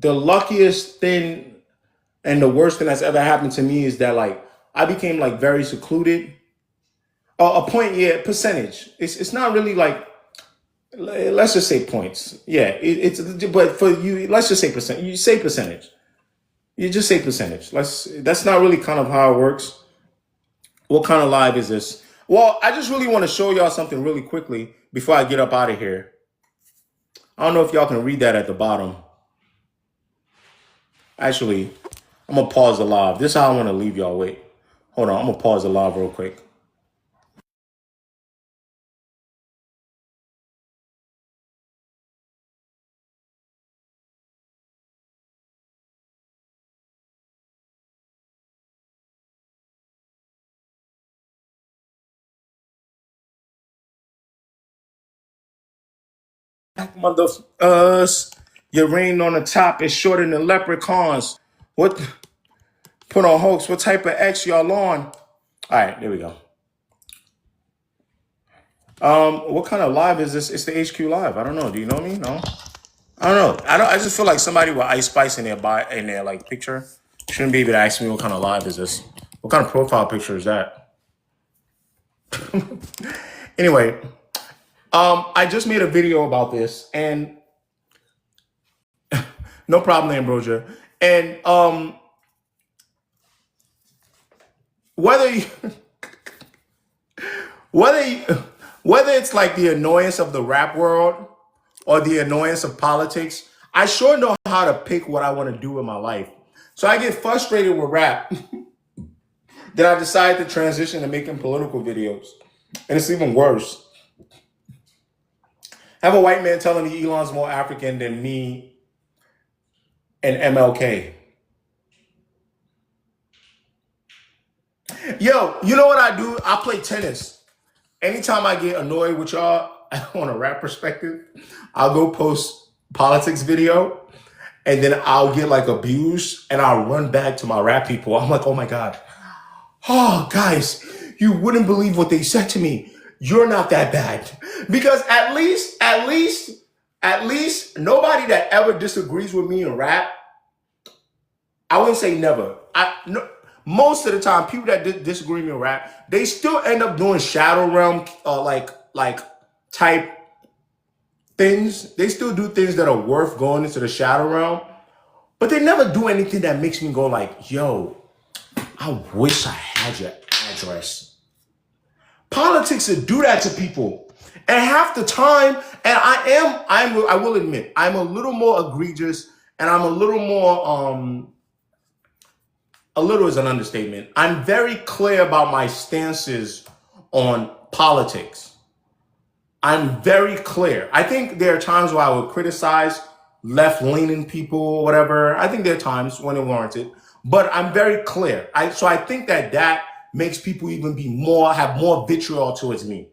luckiest thing and the worst thing that's ever happened to me is that I became very secluded. A point, yeah, percentage. It's not really let's just say points. Yeah, but for you, let's just say percent. You say percentage. You just say percentage. That's not really kind of how it works. What kind of live is this? Well, I just really want to show y'all something really quickly before I get up out of here. I don't know if y'all can read that at the bottom. Actually, I'm going to pause the live. This is how I want to leave y'all. Wait. Hold on. I'm going to pause the live real quick. Mother, your rain on the top is shorter than leprechauns. What? Put on hoax. What type of X y'all on? All right, there we go. What kind of live is this? It's the HQ live. I don't know. Do you know me? No. I don't know. I just feel like somebody with Ice Spice in their picture shouldn't be able to ask me what kind of live is this. What kind of profile picture is that? Anyway, I just made a video about this, and no problem, Ambrosia. And whether you, whether it's like the annoyance of the rap world or the annoyance of politics, I sure know how to pick what I want to do in my life. So I get frustrated with rap. Then I decide to transition to making political videos. And it's even worse. Have a white man telling me Elon's more African than me and MLK. Yo, you know what I do? I play tennis. Anytime I get annoyed with y'all on a rap perspective, I'll go post politics video and then I'll get abused and I'll run back to my rap people. I'm like, oh my God. Oh, guys, you wouldn't believe what they said to me. You're not that bad. Because at least nobody that ever disagrees with me in rap, I wouldn't say never. Most of the time, people that disagree with me in rap, they still end up doing shadow realm type things. They still do things that are worth going into the shadow realm, but they never do anything that makes me go yo, I wish I had your address. Politics would do that to people. And half the time, and I will admit, I'm a little more egregious and I'm a little more, a little is an understatement. I'm very clear about my stances on politics. I'm very clear. I think there are times where I would criticize left-leaning people or whatever. I think there are times when it warranted, but I'm very clear. So I think that makes people even have more vitriol towards me,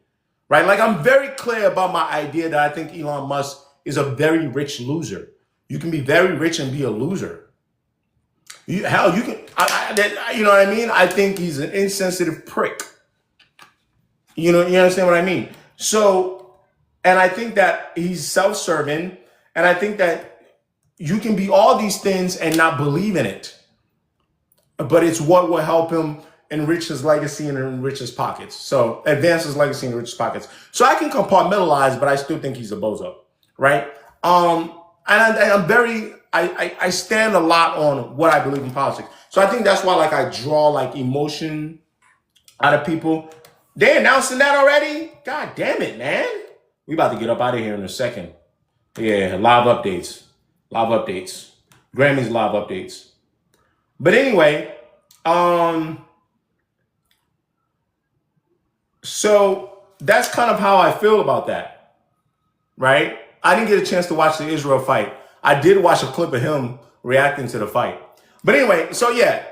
right? I'm very clear about my idea that I think Elon Musk is a very rich loser. You can be very rich and be a loser. You can, you know what I mean? I think he's an insensitive prick. You understand what I mean? So, and I think that he's self-serving, and I think that you can be all these things and not believe in it. But it's what will help him enrich his legacy and enrich his pockets. So advance his legacy and enrich his pockets. So I can compartmentalize, but I still think he's a bozo, right? I'm very, I stand a lot on what I believe in politics. So I think that's why like I draw like emotion out of people. They announcing that already? God damn it, man. We about to get up out of here in a second. Yeah, live updates. Live updates. Grammys live updates. But anyway, so that's kind of how I feel about that, right? I didn't get a chance to watch the Israel fight. I did watch a clip of him reacting to the fight. But anyway, so yeah,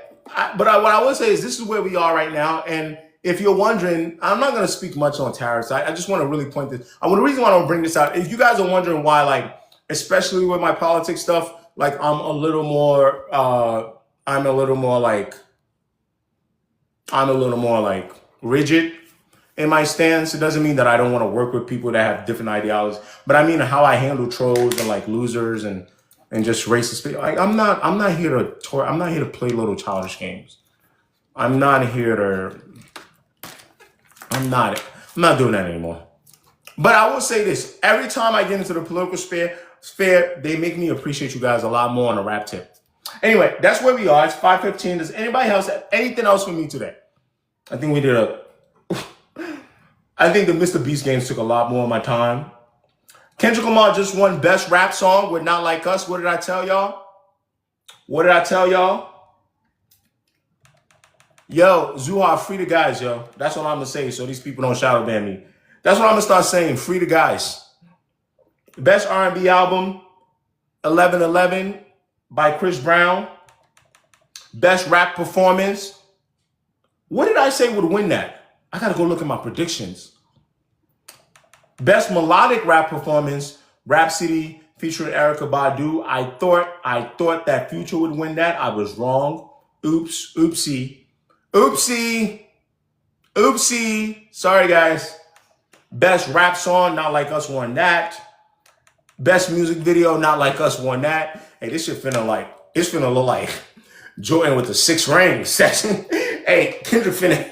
what I will say is this is where we are right now. And if you're wondering, I'm not going to speak much on tariffs. I just want to really point this. The reason why I don't bring this out, if you guys are wondering why, like, especially with my politics stuff, like I'm a little more like rigid in my stance. It doesn't mean that I don't want to work with people that have different ideologies, but I mean how I handle trolls and like losers and just racist people. Like I'm not here to play little childish games. I'm not doing that anymore. But I will say this: every time I get into the political sphere, they make me appreciate you guys a lot more on a rap tip. Anyway, that's where we are. It's 5:15. Does anybody else have anything else for me today? I think the Mr. Beast games took a lot more of my time. Kendrick Lamar just won Best Rap Song with Not Like Us. What did I tell y'all? Yo, Zuhar, free the guys, yo. That's what I'm going to say so these people don't shadow ban me. That's what I'm going to start saying. Free the guys. Best R&B album, 11:11 by Chris Brown. Best rap performance. What did I say would win that? I got to go look at my predictions. Best melodic rap performance, Rhapsody featuring Erykah Badu. I thought that Future would win that. I was wrong. Oopsie. Sorry, guys. Best rap song, Not Like Us won that. Best music video, Not Like Us won that. Hey, this shit finna look like Jordan with the 6 rings session. Hey, Kendrick finna.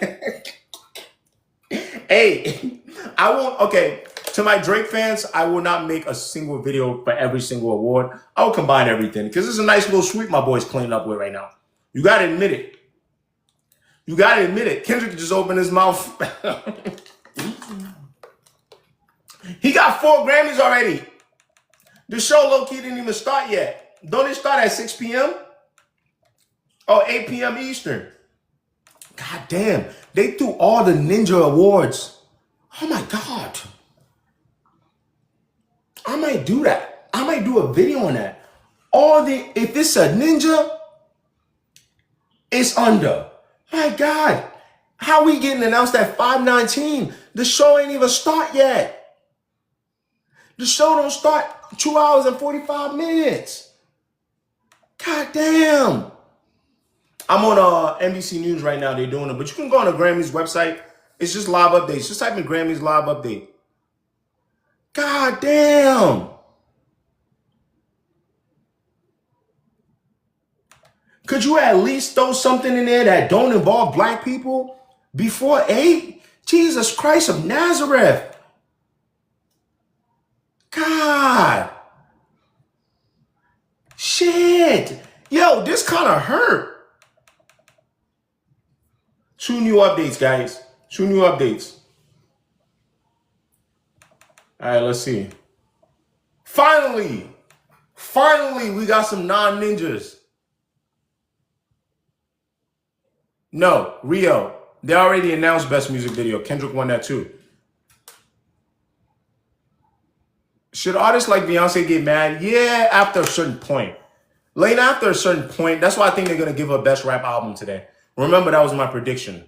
Hey, okay. To my Drake fans, I will not make a single video for every single award. I will combine everything because it's a nice little sweep my boy's cleaning up with right now. You got to admit it. Kendrick just opened his mouth. He got 4 Grammys already. The show low-key didn't even start yet. Don't it start at 6 p.m.? Or 8 p.m. Eastern? God damn. They threw all the Ninja Awards. Oh my God. I might do that. I might do a video on that. If it's a ninja, it's under. My God. How we getting announced at 5:19? The show ain't even start yet. The show don't start 2 hours and 45 minutes. God damn. I'm on NBC News right now. They're doing it. But you can go on the Grammys website. It's just live updates. Just type in Grammys live update. God damn. Could you at least throw something in there that don't involve black people before 8? Jesus Christ of Nazareth. God. Shit. Yo, this kind of hurt. 2 new updates, guys. 2 new updates. All right, let's see. Finally, we got some non-ninjas. No, Rio. They already announced Best Music Video. Kendrick won that too. Should artists like Beyonce get mad? Yeah, after a certain point. Lane, after a certain point. That's why I think they're going to give her Best Rap Album today. Remember, that was my prediction.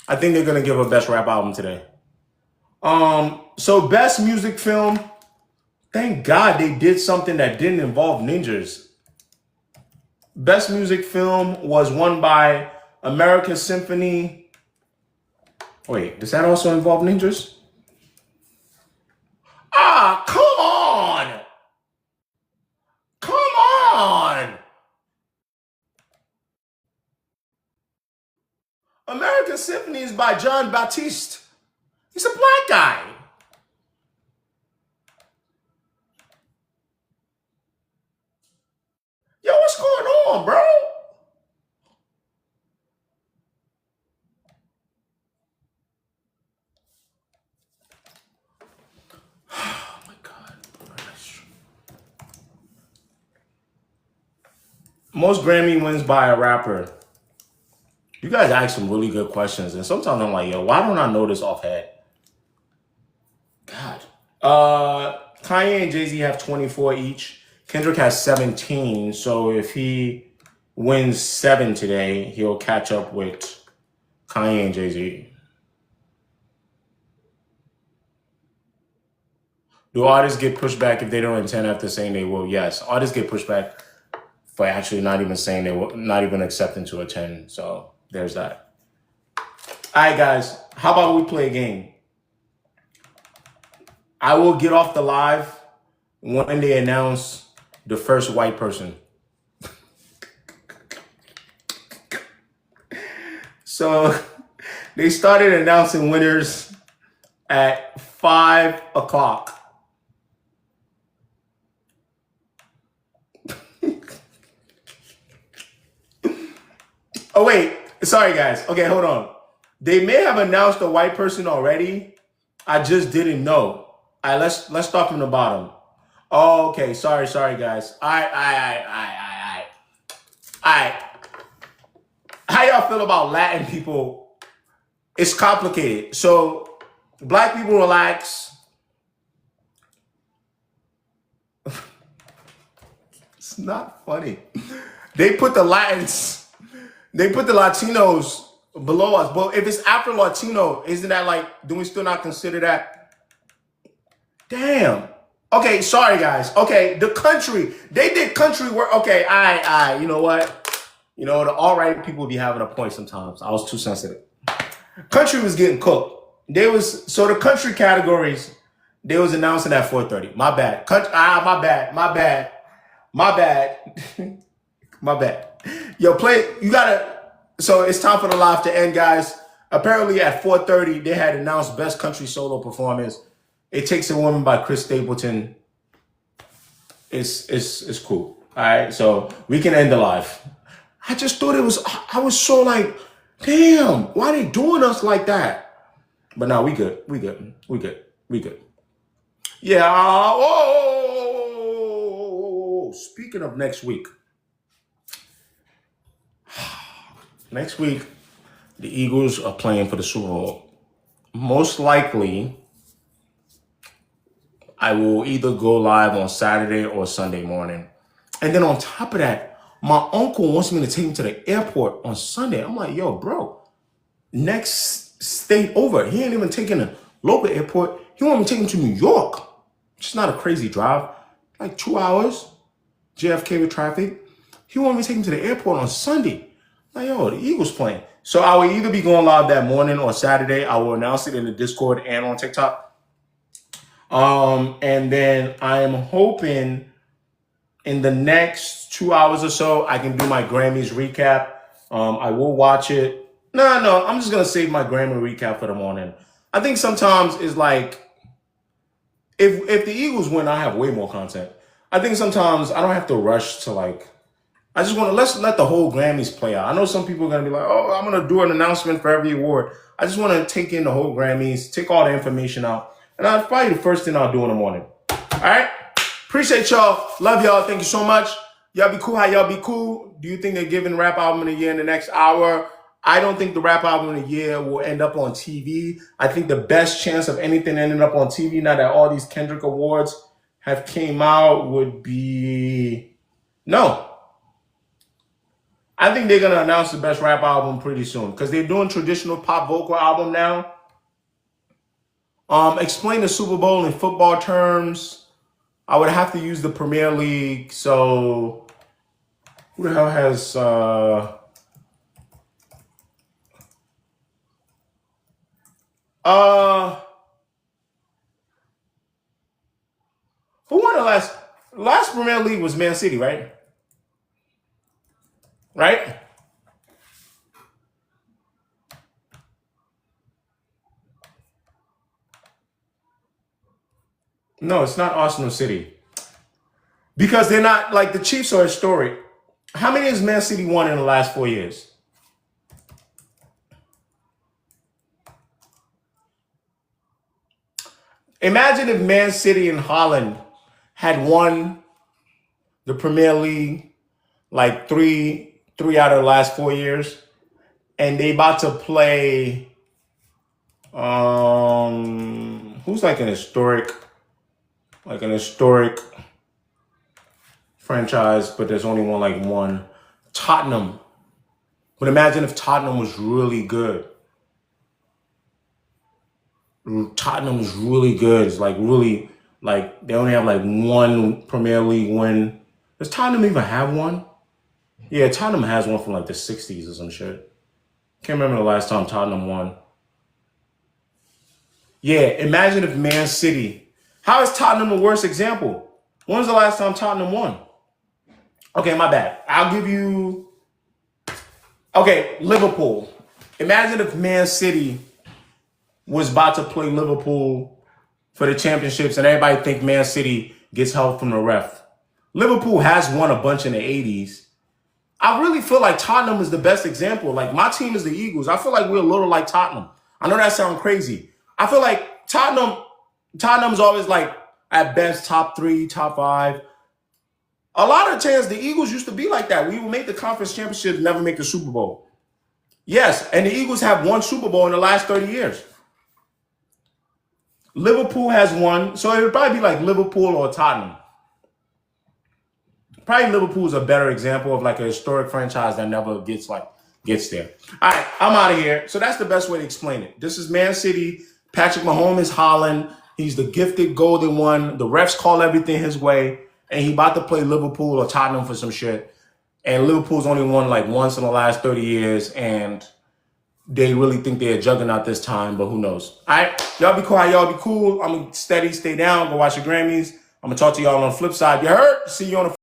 I think they're going to give her Best Rap Album today. So Best Music Film. Thank God they did something that didn't involve ninjas. Best Music Film was won by American Symphony. Wait, does that also involve ninjas? Ah, come on! Come on! is by John Baptiste. He's a black guy. Yo, what's going on, bro? Oh my God. Most Grammy wins by a rapper. You guys ask some really good questions, and sometimes I'm like, yo, why don't I know this offhand? God. Kanye and Jay-Z have 24 each. Kendrick has 17. So if he wins 7 today, he'll catch up with Kanye and Jay-Z. Do artists get pushed back if they don't intend after saying they will? Yes. Artists get pushed back for actually not even saying they will, not even accepting to attend. So there's that. All right, guys. How about we play a game? I will get off the live when they announce the first white person. So they started announcing winners at 5 o'clock. Oh, wait. Sorry, guys. Okay, hold on. They may have announced a white person already. I just didn't know. All right, let's start from the bottom. Oh, okay. Sorry, guys. All right. How y'all feel about Latin people? It's complicated. So, black people, relax. It's not funny. They put the Latins, they put the Latinos below us. But if it's after Latino, isn't that like, do we still not consider that? Damn. Okay, sorry, guys. Okay, the country. They did country work. Okay, I. You know what? You know, the all-right people be having a point sometimes. I was too sensitive. Country was getting cooked. So the country categories, they was announcing at 4:30. My bad. My bad. Yo, so it's time for the live to end, guys. Apparently at 4:30, they had announced Best Country Solo Performance. It Takes a Woman by Chris Stapleton. It's cool. All right, so we can end the live. I just thought I was so like, damn, why they doing us like that? But now we good. Yeah. Speaking of next week. Next week, the Eagles are playing for the Super Bowl. Most likely, I will either go live on Saturday or Sunday morning. And then on top of that, my uncle wants me to take him to the airport on Sunday. I'm like, yo, bro, next state over. He ain't even taking a local airport. He want me to take him to New York. It's not a crazy drive. Like 2 hours, JFK with traffic. He want me to take him to the airport on Sunday. Like, yo, the Eagles playing. So I will either be going live that morning or Saturday. I will announce it in the Discord and on TikTok. And then I'm hoping in the next 2 hours or so, I can do my Grammys recap. I will watch it. No, I'm just going to save my Grammy recap for the morning. I think sometimes it's like, if the Eagles win, I have way more content. I think sometimes I don't have to rush to like, I just want to let the whole Grammys play out. I know some people are going to be like, oh, I'm going to do an announcement for every award. I just want to take in the whole Grammys, take all the information out. And that's probably the first thing I'll do in the morning. All right? Appreciate y'all. Love y'all. Thank you so much. Y'all be cool. How y'all be cool? Do you think they're giving Rap Album of the Year in the next hour? I don't think the Rap Album of the Year will end up on TV. I think the best chance of anything ending up on TV now that all these Kendrick Awards have came out would be no. I think they're going to announce the best rap album pretty soon because they're doing traditional pop vocal album now. Explain the Super Bowl in football terms. I would have to use the Premier League. So who the hell has who won the last Premier League was Man City, right? Right? No, it's not Arsenal City. Because they're not, like, the Chiefs are historic. How many has Man City won in the last 4 years? Imagine if Man City and Holland had won the Premier League like three out of the last 4 years, and they about to play who's like an historic franchise, but there's only one. Tottenham. But imagine if Tottenham was really good. Tottenham was really good. It's like really, like they only have like one Premier League win. Does Tottenham even have one? Yeah, Tottenham has one from like the 60s or some shit. Can't remember the last time Tottenham won. Yeah, imagine if Man City. How is Tottenham the worst example? When was the last time Tottenham won? Okay, my bad. I'll give you. Okay, Liverpool. Imagine if Man City was about to play Liverpool for the championships and everybody think Man City gets help from the ref. Liverpool has won a bunch in the 80s. I really feel like Tottenham is the best example. Like, my team is the Eagles. I feel like we're a little like Tottenham. I know that sounds crazy. I feel like Tottenham's always like at best top 3, top 5. A lot of times the Eagles used to be like that. We would make the conference championship, never make the Super Bowl. Yes, and the Eagles have won Super Bowl in the last 30 years. Liverpool has won, so it would probably be like Liverpool or Tottenham. Probably Liverpool is a better example of like a historic franchise that never gets there. All right, I'm out of here. So that's the best way to explain it. This is Man City. Patrick Mahomes, Holland. He's the gifted golden one. The refs call everything his way, and he about to play Liverpool or Tottenham for some shit. And Liverpool's only won like once in the last 30 years, and they really think they're a juggernaut this time, but who knows? All right, y'all be quiet. Y'all be cool. I'm steady. Stay down. Go watch your Grammys. I'm going to talk to y'all on the flip side. You heard? See you on the